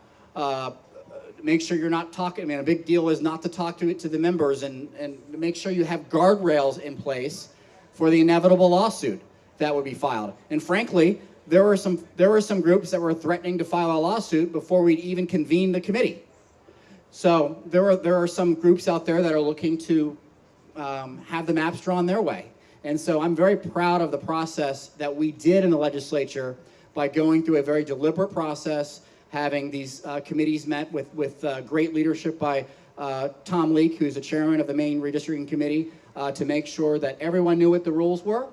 make sure you're not talking, I mean, a big deal is not to talk to the members, and make sure you have guardrails in place for the inevitable lawsuit that would be filed. And frankly, there were some groups that were threatening to file a lawsuit before we'd even convene the committee. So there are some groups out there that are looking to have the maps drawn their way. And so I'm very proud of the process that we did in the legislature by going through a very deliberate process, having these committees met with great leadership by Tom Leake, who's the chairman of the main redistricting committee, to make sure that everyone knew what the rules were.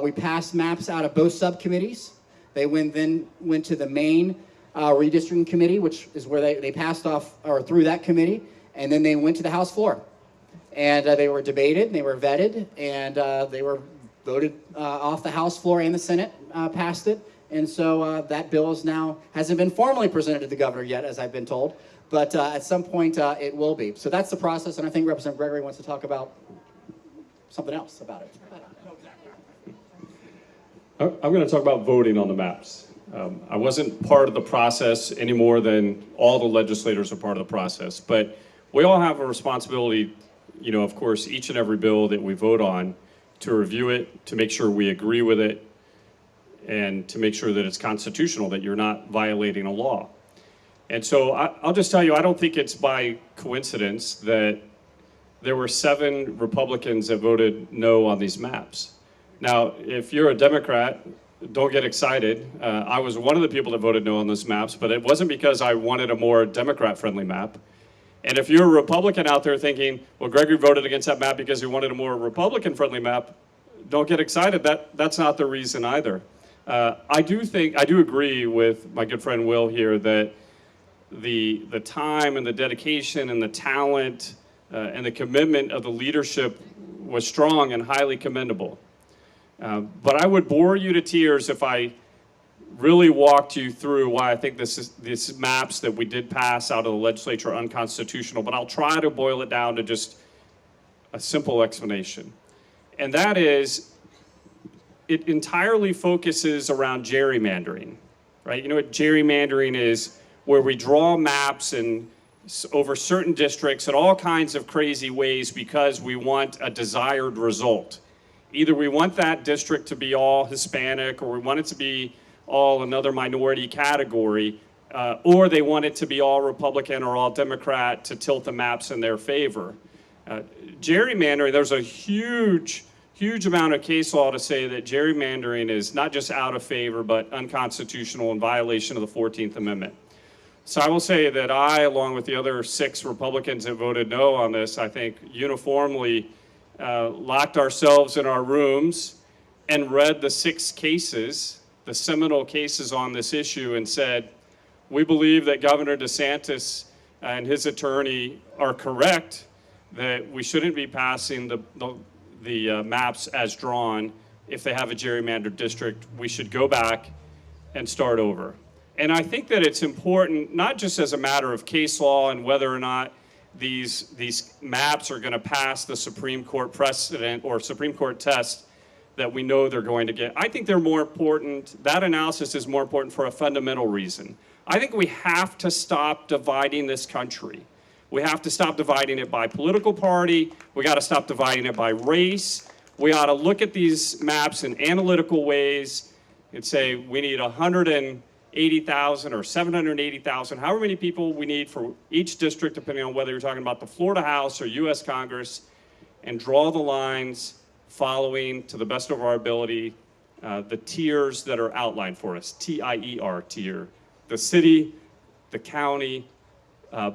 We passed maps out of both subcommittees. They then went to the main redistricting committee, which is where they passed off or through that committee, and then they went to the House floor. And they were debated, and they were vetted, and they were voted off the House floor, and the Senate passed it. And so that bill hasn't been formally presented to the governor yet, as I've been told, but at some point it will be. So that's the process, and I think Representative Gregory wants to talk about something else about it. I'm going to talk about voting on the maps. I wasn't part of the process any more than all the legislators are part of the process, but we all have a responsibility, of course, each and every bill that we vote on, to review it, to make sure we agree with it, and to make sure that it's constitutional, that you're not violating a law. And so I'll just tell you, I don't think it's by coincidence that there were 7 Republicans that voted no on these maps. Now, if you're a Democrat, don't get excited. I was one of the people that voted no on those maps, but it wasn't because I wanted a more Democrat-friendly map. And if you're a Republican out there thinking, well, Gregory voted against that map because he wanted a more Republican-friendly map, don't get excited. That's not the reason either. I do agree with my good friend Will here that the time and the dedication and the talent and the commitment of the leadership was strong and highly commendable. But I would bore you to tears if I really walked you through why I think these maps that we did pass out of the legislature are unconstitutional, but I'll try to boil it down to just a simple explanation. And that is, it entirely focuses around gerrymandering, right? You know what gerrymandering is? Where we draw maps and over certain districts in all kinds of crazy ways because we want a desired result. Either we want that district to be all Hispanic, or we want it to be all another minority category, or they want it to be all Republican or all Democrat to tilt the maps in their favor. Gerrymandering, there's a huge amount of case law to say that gerrymandering is not just out of favor, but unconstitutional in violation of the 14th Amendment. So I will say that I, along with the other 6 Republicans that voted no on this, I think uniformly locked ourselves in our rooms and read the 6 cases, the seminal cases on this issue, and said, we believe that Governor DeSantis and his attorney are correct, that we shouldn't be passing the maps as drawn. If they have a gerrymandered district, we should go back and start over. And I think that it's important, not just as a matter of case law and whether or not these maps are going to pass the Supreme Court precedent or Supreme Court test that we know they're going to get. I think they're more important, that analysis is more important for a fundamental reason. I think we have to stop dividing this country. We have to stop dividing it by political party. We got to stop dividing it by race. We ought to look at these maps in analytical ways and say we need 180,000 or 780,000, however many people we need for each district, depending on whether you're talking about the Florida House or U.S. Congress, and draw the lines following, to the best of our ability, the tiers that are outlined for us, T-I-E-R, tier. The city, the county,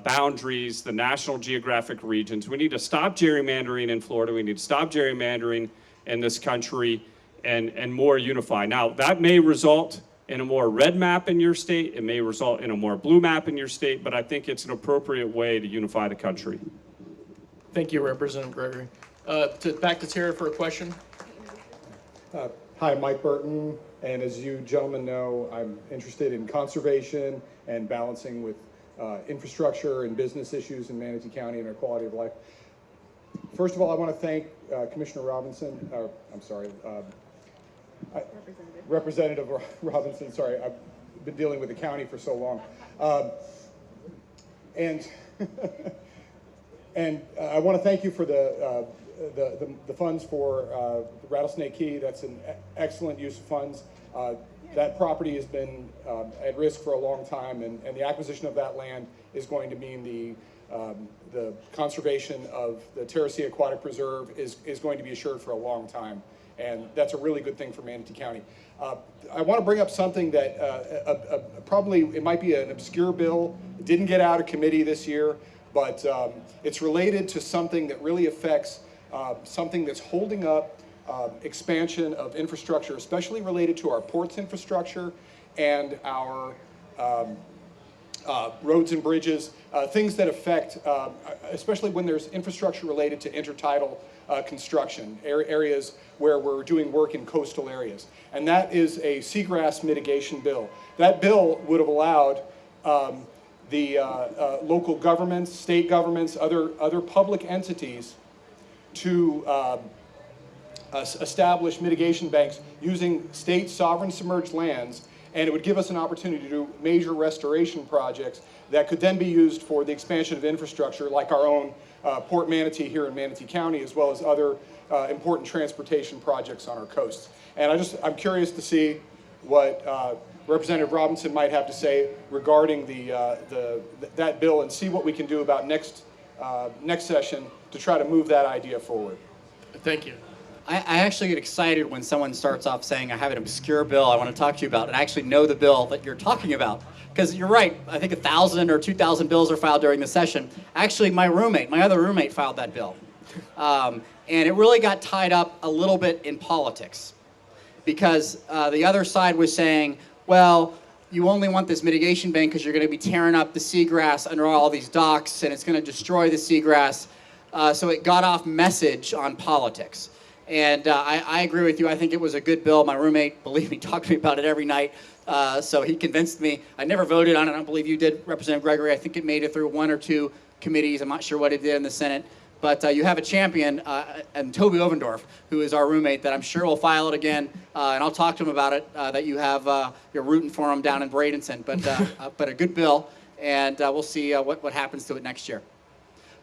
boundaries, the national geographic regions. We need to stop gerrymandering in Florida. We need to stop gerrymandering in this country and more unify. Now, that may result in a more red map in your state. It may result in a more blue map in your state, but I think it's an appropriate way to unify the country. Thank you, Representative Gregory. Back to Tara for a question. Hi, Mike Burton, and as you gentlemen know, I'm interested in conservation and balancing with infrastructure and business issues in Manatee County and our quality of life. First of all, I want to thank Commissioner Robinson, Representative Robinson, sorry, I've been dealing with the county for so long. And I want to thank you for the funds for Rattlesnake Key. That's an excellent use of funds. That property has been at risk for a long time, and the acquisition of that land is going to mean the conservation of the Terracea Aquatic Preserve is going to be assured for a long time, and that's a really good thing for Manatee County. I want to bring up something that probably it might be an obscure bill. It didn't get out of committee this year, but it's related to something that really affects something that's holding up expansion of infrastructure, especially related to our ports infrastructure and our roads and bridges, things that affect, especially when there's infrastructure related to intertidal construction, areas where we're doing work in coastal areas. And that is a seagrass mitigation bill. That bill would have allowed the local governments, state governments, other public entities to establish mitigation banks using state sovereign submerged lands, and it would give us an opportunity to do major restoration projects that could then be used for the expansion of infrastructure like our own Port Manatee here in Manatee County, as well as other important transportation projects on our coasts. And I'm curious to see what Representative Robinson might have to say regarding that bill, and see what we can do about next session to try to move that idea forward. Thank you. I actually get excited when someone starts off saying, I have an obscure bill I want to talk to you about, and I actually know the bill that you're talking about. Because you're right, I think 1,000 or 2,000 bills are filed during the session. Actually, my other roommate filed that bill. And it really got tied up a little bit in politics. Because the other side was saying, well, you only want this mitigation bank because you're going to be tearing up the seagrass under all these docks, and it's going to destroy the seagrass. So it got off message on politics. And I agree with you. I think it was a good bill. My roommate, believe me, talked to me about it every night. So he convinced me. I never voted on it. I don't believe you did, Representative Gregory. I think it made it through 1 or 2 committees. I'm not sure what it did in the Senate. But you have a champion, and Toby Ovendorf, who is our roommate, that I'm sure will file it again. And I'll talk to him about it, that you have, you're rooting for him down in Bradenton. But a good bill, and we'll see what happens to it next year.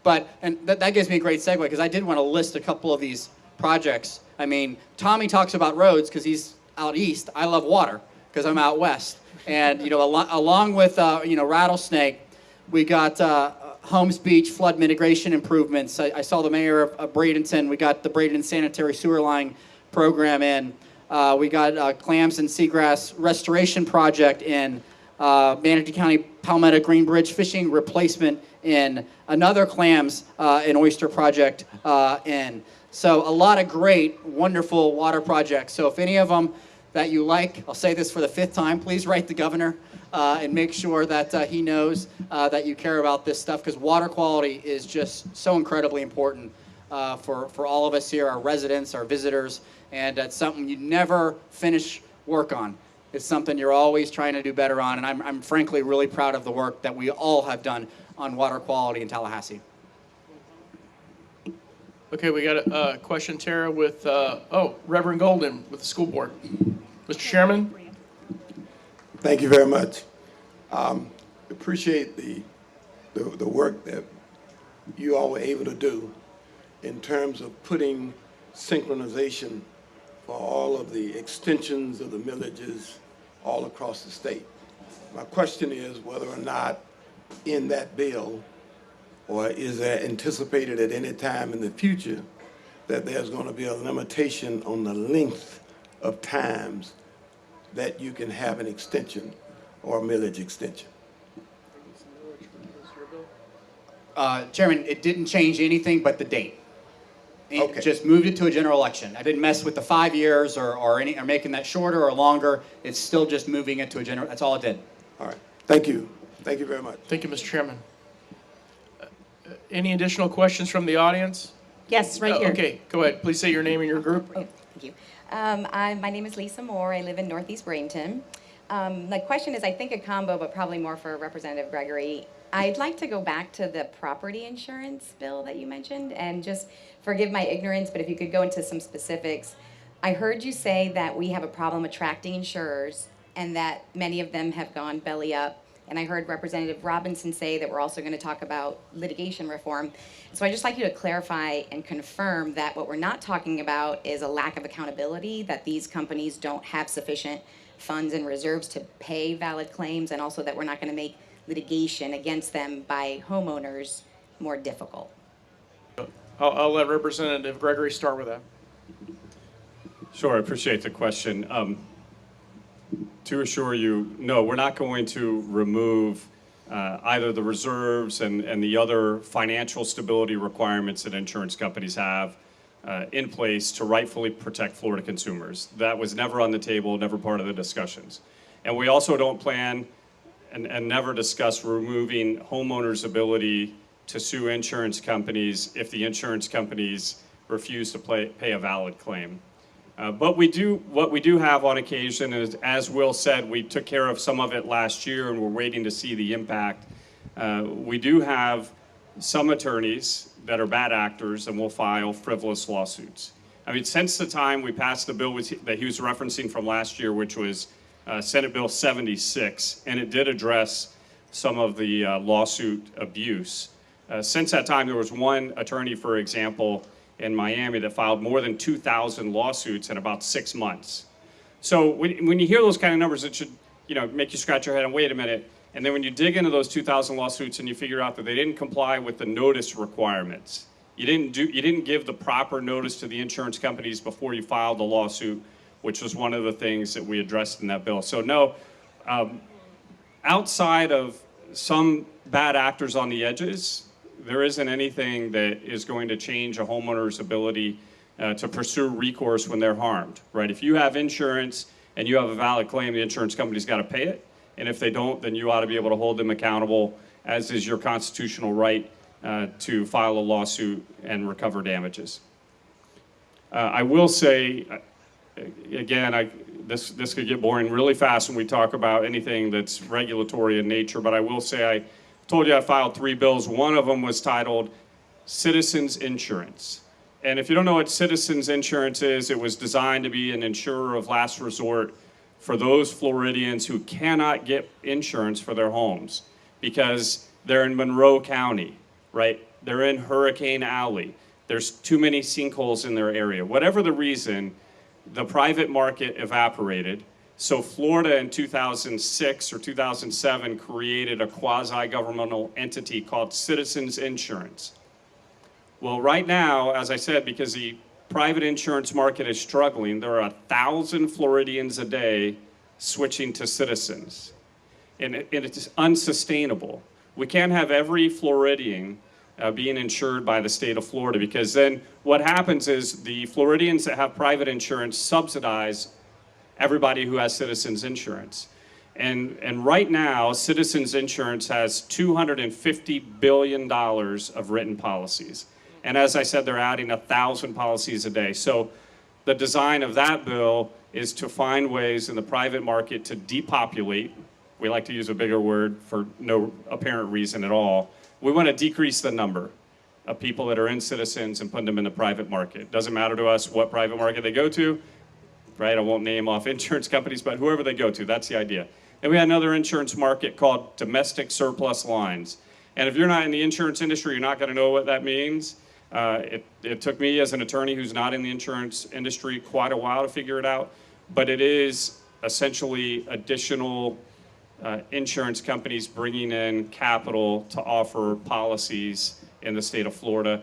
And that gives me a great segue, because I did want to list a couple of these projects. I mean, Tommy talks about roads because he's out east. I love water because I'm out west. And, along with, Rattlesnake, we got Holmes Beach flood mitigation improvements. I saw the mayor of Bradenton. We got the Bradenton sanitary sewer line program in. We got clams and seagrass restoration project in. Manatee County Palmetto Green Bridge fishing replacement in. Another clams and oyster project in. So a lot of great, wonderful water projects. So if any of them that you like, I'll say this for the 5th time, please write the governor and make sure that he knows that you care about this stuff, because water quality is just so incredibly important for all of us here, our residents, our visitors, and it's something you never finish work on. It's something you're always trying to do better on, and I'm frankly really proud of the work that we all have done on water quality in Tallahassee. Okay, we got a question, Tara, with, Reverend Golden with the school board. Mr. Chairman? Thank you very much. Appreciate the work that you all were able to do in terms of putting synchronization for all of the extensions of the millages all across the state. My question is whether or not in that bill, or is there anticipated at any time in the future that there's going to be a limitation on the length of times that you can have an extension or a millage extension? Chairman, it didn't change anything but the date. It Okay. just moved it to a general election. I didn't mess with the 5 years or making that shorter or longer. It's still just moving it to a general, that's all it did. All right. Thank you. Thank you very much. Thank you, Mr. Chairman. Any additional questions from the audience? Yes, right here. Okay, go ahead. Please say your name and your group. Oh, thank you. My name is Lisa Moore. I live in Northeast Bradenton. My question is, I think a combo, but probably more for Representative Gregory. I'd like to go back to the property insurance bill that you mentioned, and just forgive my ignorance, but if you could go into some specifics. I heard you say that we have a problem attracting insurers, and that many of them have gone belly up. And I heard Representative Robinson say that we're also going to talk about litigation reform. So I'd just like you to clarify and confirm that what we're not talking about is a lack of accountability, that these companies don't have sufficient funds and reserves to pay valid claims, and also that we're not going to make litigation against them by homeowners more difficult. I'll let Representative Gregory start with that. Sure, I appreciate the question. To assure you, no, we're not going to remove either the reserves and the other financial stability requirements that insurance companies have in place to rightfully protect Florida consumers. That was never on the table, never part of the discussions. And we also don't plan and never discuss removing homeowners' ability to sue insurance companies if the insurance companies refuse to pay a valid claim. But what we do have on occasion is, as Will said, we took care of some of it last year and we're waiting to see the impact. We do have some attorneys that are bad actors and will file frivolous lawsuits. I mean, since the time we passed the bill that he was referencing from last year, which was Senate Bill 76, and it did address some of the lawsuit abuse. Since that time, there was one attorney, for example, in Miami that filed more than 2,000 lawsuits in about 6 months. So when you hear those kind of numbers, it should make you scratch your head and wait a minute. And then when you dig into those 2,000 lawsuits and you figure out that they didn't comply with the notice requirements, you didn't give the proper notice to the insurance companies before you filed the lawsuit, which was one of the things that we addressed in that bill. So no, outside of some bad actors on the edges, there isn't anything that is going to change a homeowner's ability to pursue recourse when they're harmed, right? If you have insurance and you have a valid claim, the insurance company's got to pay it. And if they don't, then you ought to be able to hold them accountable, as is your constitutional right to file a lawsuit and recover damages. I will say, again, this could get boring really fast when we talk about anything that's regulatory in nature, but I will say I told you I filed 3 bills. One of them was titled Citizens Insurance. And if you don't know what Citizens Insurance is, it was designed to be an insurer of last resort for those Floridians who cannot get insurance for their homes because they're in Monroe County, right? They're in Hurricane Alley. There's too many sinkholes in their area. Whatever the reason, the private market evaporated. So Florida in 2006 or 2007 created a quasi-governmental entity called Citizens Insurance. Well, right now, as I said, because the private insurance market is struggling, there are 1,000 Floridians a day switching to Citizens. And it's unsustainable. We can't have every Floridian being insured by the state of Florida, because then what happens is the Floridians that have private insurance subsidize everybody who has Citizens Insurance. And right now, Citizens Insurance has $250 billion of written policies. And as I said, they're adding 1,000 policies a day. So the design of that bill is to find ways in the private market to depopulate. We like to use a bigger word for no apparent reason at all. We want to decrease the number of people that are in Citizens and put them in the private market. Doesn't matter to us what private market they go to, right? I won't name off insurance companies, but whoever they go to, that's the idea. And we had another insurance market called domestic surplus lines. And if you're not in the insurance industry, you're not going to know what that means. It took me as an attorney who's not in the insurance industry quite a while to figure it out, but it is essentially additional insurance companies bringing in capital to offer policies in the state of Florida.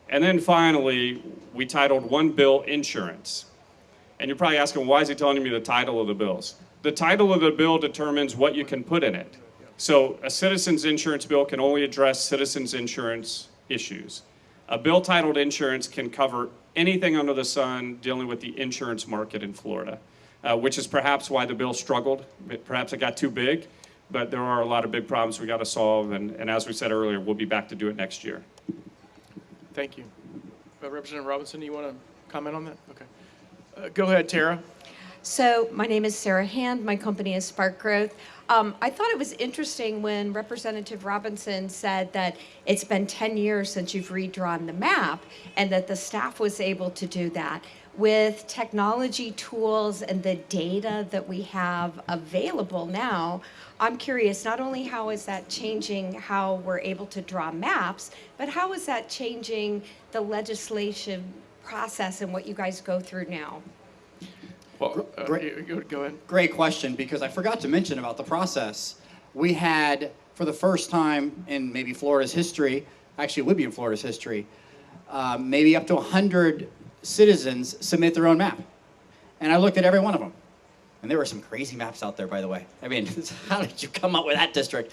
And then finally, we titled one bill Insurance. And you're probably asking, why is he telling me the title of the bills? The title of the bill determines what you can put in it. So a Citizens Insurance bill can only address citizens insurance issues. A bill titled Insurance can cover anything under the sun dealing with the insurance market in Florida, which is perhaps why the bill struggled. Perhaps it got too big, but there are a lot of big problems we got to solve. And as we said earlier, we'll be back to do it next year. Thank you. Representative Robinson, do you want to comment on that? Okay. Go ahead, Tara. So my name is Sarah Hand. My company is Spark Growth. I thought it was interesting when Representative Robinson said that it's been 10 years since you've redrawn the map and that the staff was able to do that. With technology tools and the data that we have available now, I'm curious, not only how is that changing how we're able to draw maps, but how is that changing the legislation process and what you guys go through now? Well, Great. go ahead. Great question, because I forgot to mention about the process. We had, for the first time in maybe Florida's history, actually it would be in Florida's history, maybe up to 100 citizens submit their own map. And I looked at every one of them. And there were some crazy maps out there, by the way. I mean, how did you come up with that district?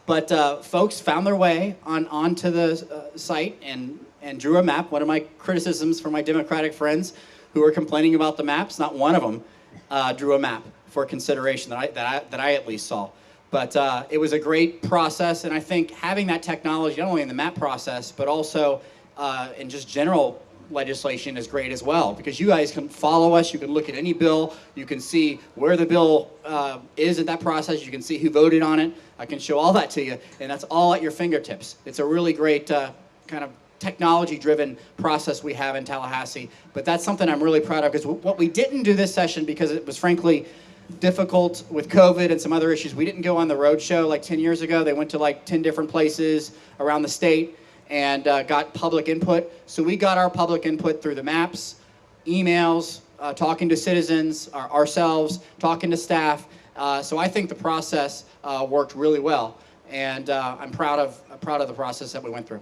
But folks found their way onto the site and drew a map. One of my criticisms for my Democratic friends who were complaining about the maps, not one of them drew a map for consideration that I at least saw. But it was a great process, and I think having that technology, not only in the map process, but also in just general legislation is great as well, because you guys can follow us, you can look at any bill, you can see where the bill is in that process, you can see who voted on it. I can show all that to you, and that's all at your fingertips. It's a really great kind of technology-driven process we have in Tallahassee, but that's something I'm really proud of, because what we didn't do this session, because it was frankly difficult with COVID and some other issues, we didn't go on the road show like 10 years ago. They went to like 10 different places around the state and got public input. So we got our public input through the maps, emails, talking to citizens, ourselves, talking to staff. So I think the process worked really well, and I'm proud of the process that we went through.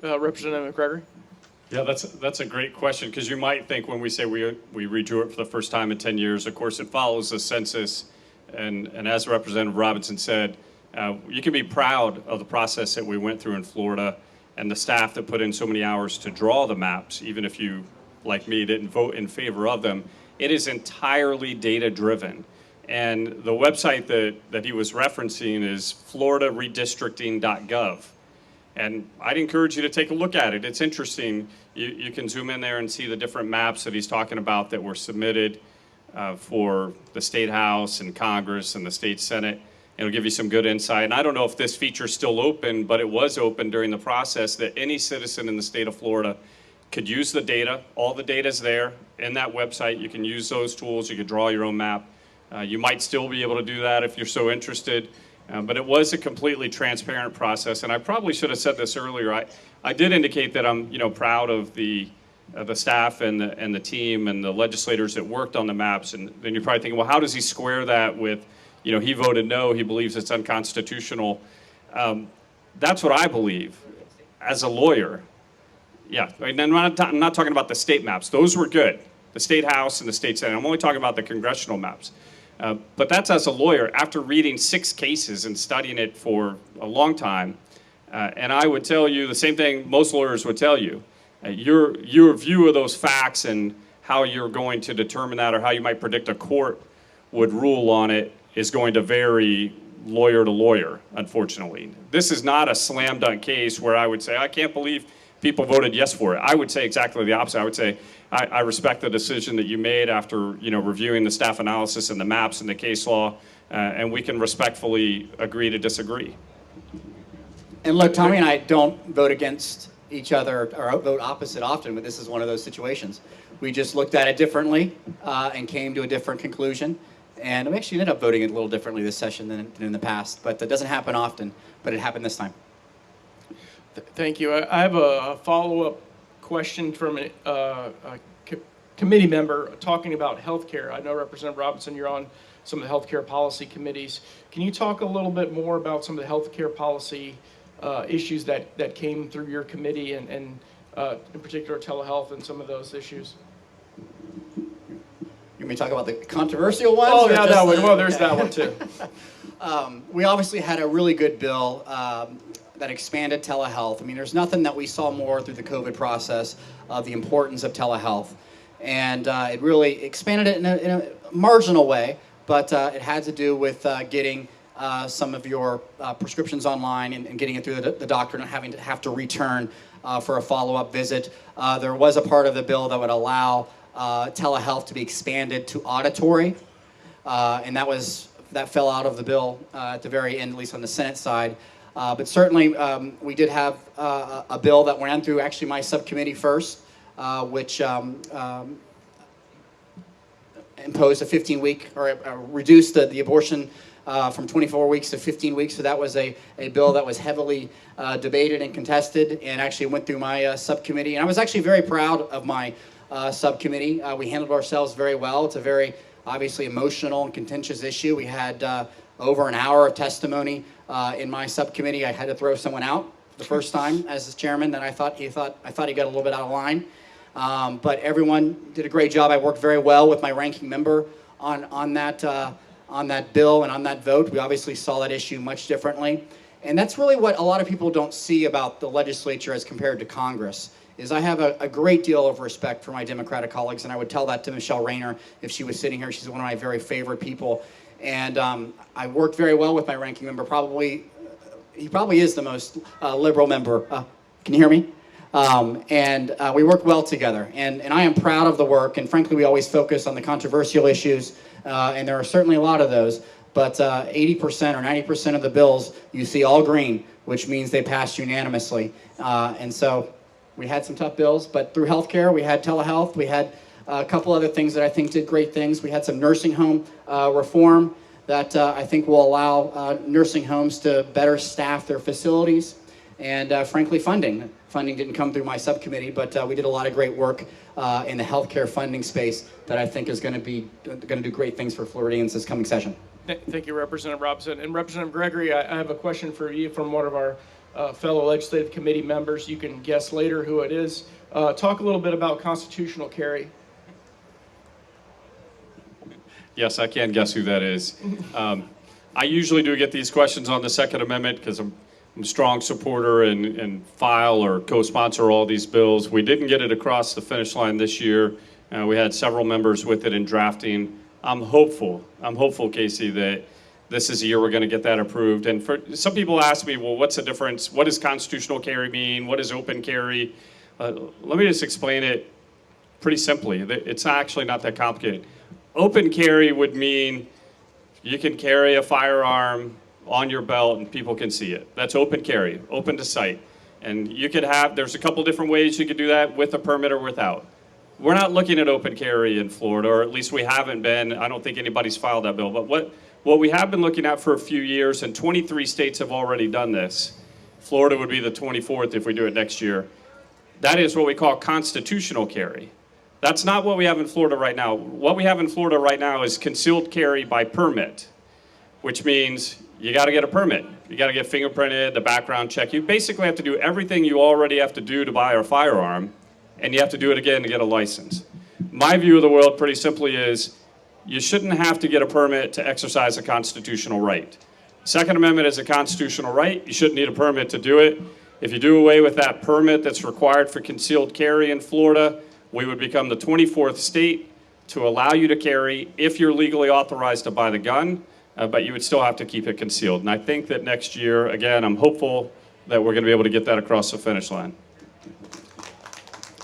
Representative McGregor. Yeah, that's a great question, because you might think when we say we redrew it for the first time in 10 years, of course it follows the census, and as Representative Robinson said, you can be proud of the process that we went through in Florida and the staff that put in so many hours to draw the maps, even if you, like me, didn't vote in favor of them. It is entirely data-driven. And the website that he was referencing is floridadistricting.gov. And I'd encourage you to take a look at it. It's interesting. You can zoom in there and see the different maps that he's talking about that were submitted for the State House and Congress and the State Senate. It'll give you some good insight. And I don't know if this feature's still open, but it was open during the process that any citizen in the state of Florida could use the data. All the data's there in that website. You can use those tools. You could draw your own map. You might still be able to do that if you're so interested. But it was a completely transparent process. And I probably should have said this earlier. I did indicate that I'm, proud of the staff and the team and the legislators that worked on the maps. And then you're probably thinking, well, how does he square that with, he voted no, he believes it's unconstitutional. That's what I believe as a lawyer. Yeah, and I'm not talking about the state maps. Those were good, the State House and the State Senate. I'm only talking about the congressional maps. But that's as a lawyer, after reading 6 cases and studying it for a long time. And I would tell you the same thing most lawyers would tell you. Your view of those facts and how you're going to determine that or how you might predict a court would rule on it is going to vary lawyer to lawyer, unfortunately. This is not a slam dunk case where I would say, I can't believe people voted yes for it. I would say exactly the opposite. I would say, I respect the decision that you made after reviewing the staff analysis and the maps and the case law, and we can respectfully agree to disagree. And look, Tommy and I don't vote against each other or vote opposite often, but this is one of those situations. We just looked at it differently and came to a different conclusion. And we actually ended up voting a little differently this session than in the past, but that doesn't happen often, but it happened this time. Thank you. I have a follow-up question from a committee member talking about healthcare. I know, Representative Robinson, you're on some of the healthcare policy committees. Can you talk a little bit more about some of the healthcare policy issues that came through your committee and in particular telehealth and some of those issues? You may talk about the controversial ones? Oh, yeah, that one. Well, there's that one too. We obviously had a really good bill that expanded telehealth. I mean, there's nothing that we saw more through the COVID process of the importance of telehealth. And it really expanded it in a marginal way, but it had to do with getting some of your prescriptions online and getting it through the doctor and having to have to return for a follow-up visit. There was a part of the bill that would allow telehealth to be expanded to auditory, and that fell out of the bill at the very end, at least on the Senate side. But certainly, we did have a bill that ran through actually my subcommittee first, which imposed a 15-week, or reduced the abortion from 24 weeks to 15 weeks. So that was a bill that was heavily debated and contested and actually went through my subcommittee. And I was actually very proud of my subcommittee. We handled ourselves very well. It's a very obviously emotional and contentious issue. We had over an hour of testimony in my subcommittee. I had to throw someone out the first time as the chairman. Then I thought he got a little bit out of line. But everyone did a great job. I worked very well with my ranking member on that bill and on that vote. We obviously saw that issue much differently. And that's really what a lot of people don't see about the legislature as compared to Congress, is I have a great deal of respect for my Democratic colleagues, and I would tell that to Michelle Rayner if she was sitting here. She's one of my very favorite people. And I worked very well with my ranking member. He probably is the most liberal member. Can you hear me? And we work well together. And I am proud of the work. And frankly, we always focus on the controversial issues. And there are certainly a lot of those. But 80% or 90% of the bills, you see all green, which means they passed unanimously. And so we had some tough bills. But through healthcare, we had telehealth. We had a couple other things that I think did great things. We had some nursing home reform that I think will allow nursing homes to better staff their facilities. And frankly, funding. Funding didn't come through my subcommittee, but we did a lot of great work in the healthcare funding space that I think is going to do great things for Floridians this coming session. Thank you, Representative Robinson. And Representative Gregory, I have a question for you from one of our fellow legislative committee members. You can guess later who it is. Talk a little bit about constitutional carry. Yes, I can guess who that is. I usually do get these questions on the Second Amendment because I'm a strong supporter and file or co-sponsor all these bills. We didn't get it across the finish line this year. We had several members with it in drafting. I'm hopeful, Casey, that this is the year we're going to get that approved. And for some people ask me, well, what's the difference? What does constitutional carry mean? What is open carry? Let me just explain it pretty simply. It's actually not that complicated. Open carry would mean you can carry a firearm on your belt and people can see it. That's open carry, open to sight. And you could have, there's a couple different ways you could do that, with a permit or without. We're not looking at open carry in Florida, or at least we haven't been. I don't think anybody's filed that bill. But what we have been looking at for a few years, and 23 states have already done this. Florida would be the 24th if we do it next year. That is what we call constitutional carry. That's not what we have in Florida right now. What we have in Florida right now is concealed carry by permit, which means you got to get a permit. You got to get fingerprinted, the background check. You basically have to do everything you already have to do to buy a firearm, and you have to do it again to get a license. My view of the world pretty simply is you shouldn't have to get a permit to exercise a constitutional right. Second Amendment is a constitutional right. You shouldn't need a permit to do it. If you do away with that permit that's required for concealed carry in Florida, we would become the 24th state to allow you to carry if you're legally authorized to buy the gun, but you would still have to keep it concealed. And I think that next year, again, I'm hopeful that we're going to be able to get that across the finish line.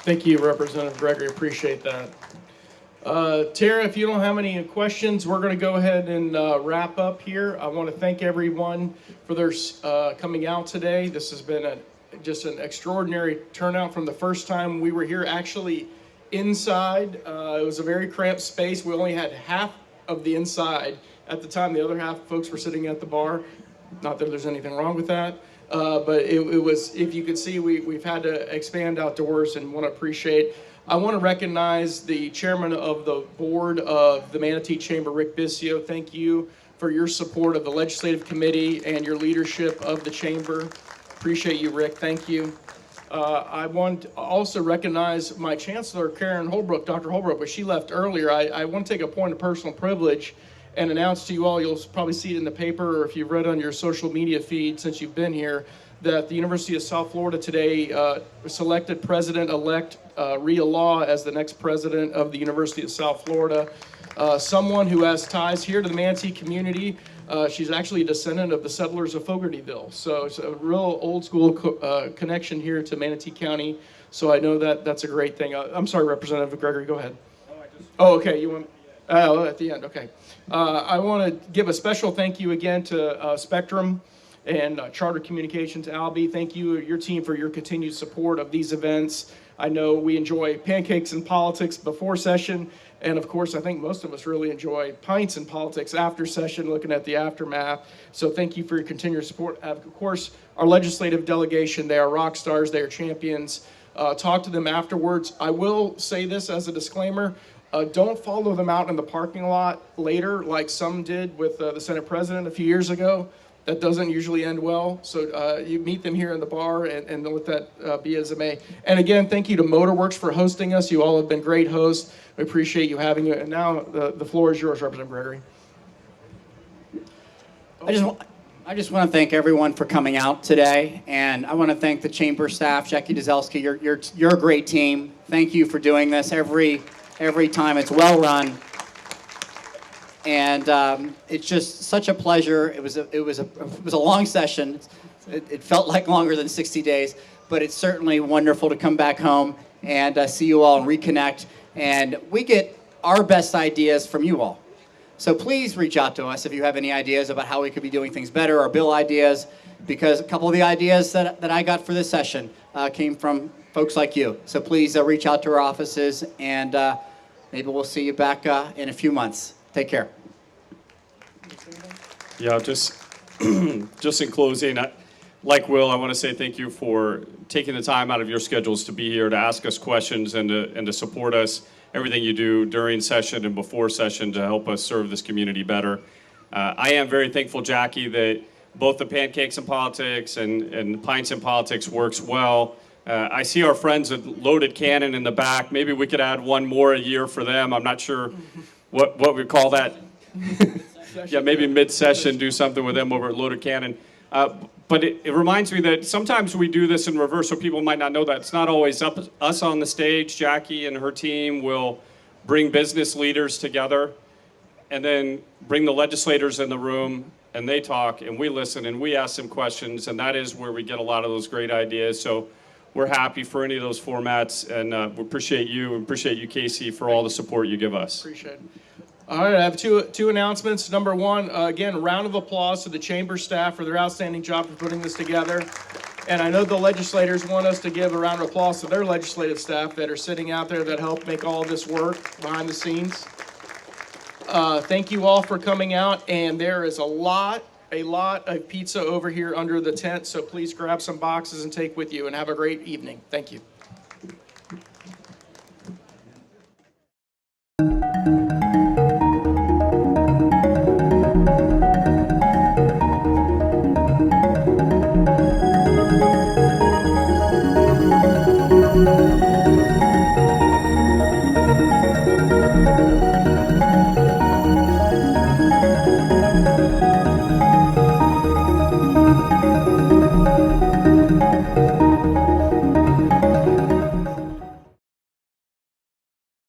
Thank you, Representative Gregory. Appreciate that. Tara, if you don't have any questions, we're going to go ahead and wrap up here. I want to thank everyone for their coming out today. This has been just an extraordinary turnout from the first time we were here actually inside. It was a very cramped space. We only had half of the inside at the time. The other half folks were sitting at the bar. Not that there's anything wrong with that. But it was, if you could see, we've had to expand outdoors and want to appreciate. I want to recognize the chairman of the board of the Manatee Chamber, Rick Bissio. Thank you for your support of the legislative committee and your leadership of the chamber. Appreciate you, Rick. Thank you. I want to also recognize my chancellor, Karen Holbrook, Dr. Holbrook, but she left earlier. I want to take a point of personal privilege and announce to you all, you'll probably see it in the paper or if you've read on your social media feed since you've been here, that the University of South Florida today selected President-elect Rhea Law as the next president of the University of South Florida. Someone who has ties here to the Manatee community. She's actually a descendant of the settlers of Fogartyville. So it's a real old school connection here to Manatee County. So I know that that's a great thing. I'm sorry, Representative Gregory, go ahead. Oh, okay, you want, at the end, okay. I want to give a special thank you again to Spectrum and Charter Communications, Albie. Thank you, your team, for your continued support of these events. I know we enjoy pancakes and politics before session, and of course, I think most of us really enjoy pints and politics after session, looking at the aftermath. So thank you for your continued support. Of course, our legislative delegation, they are rock stars, they are champions. Talk to them afterwards. I will say this as a disclaimer. Don't follow them out in the parking lot later like some did with the Senate President a few years ago. That doesn't usually end well. So you meet them here in the bar and let that be as it may. And again, thank you to Motorworks for hosting us. You all have been great hosts. We appreciate you having you. And now the floor is yours, Representative Gregory. I just want to thank everyone for coming out today, and I want to thank the chamber staff, Jackie Dzelski. You're a great team. Thank you for doing this every time. It's well run, and it's just such a pleasure. It was a long session. It felt like longer than 60 days, but it's certainly wonderful to come back home and see you all and reconnect. And we get our best ideas from you all. So please reach out to us if you have any ideas about how we could be doing things better, or bill ideas, because a couple of the ideas that I got for this session came from folks like you. So please reach out to our offices, and maybe we'll see you back in a few months. Take care. Yeah, just in closing, like Will, I want to say thank you for taking the time out of your schedules to be here to ask us questions and to support us. Everything you do during session and before session to help us serve this community better. I am very thankful, Jackie, that both the Pancakes and Politics and Pints and Politics works well. I see our friends at Loaded Cannon in the back. Maybe we could add one more a year for them. I'm not sure what we call that. Yeah, maybe mid-session do something with them over at Loaded Cannon. But it reminds me that sometimes we do this in reverse, so people might not know that. It's not always us on the stage. Jackie and her team will bring business leaders together and then bring the legislators in the room and they talk, and we listen, and we ask them questions, and that is where we get a lot of those great ideas. So we're happy for any of those formats, and we appreciate you, and appreciate you, Casey, for all the support you give us. Appreciate it. All right, I have two announcements. Number one, again, a round of applause to the chamber staff for their outstanding job for putting this together. And I know the legislators want us to give a round of applause to their legislative staff that are sitting out there that help make all of this work behind the scenes. Thank you all for coming out, and there is a lot of pizza over here under the tent, so please grab some boxes and take with you, and have a great evening. Thank you.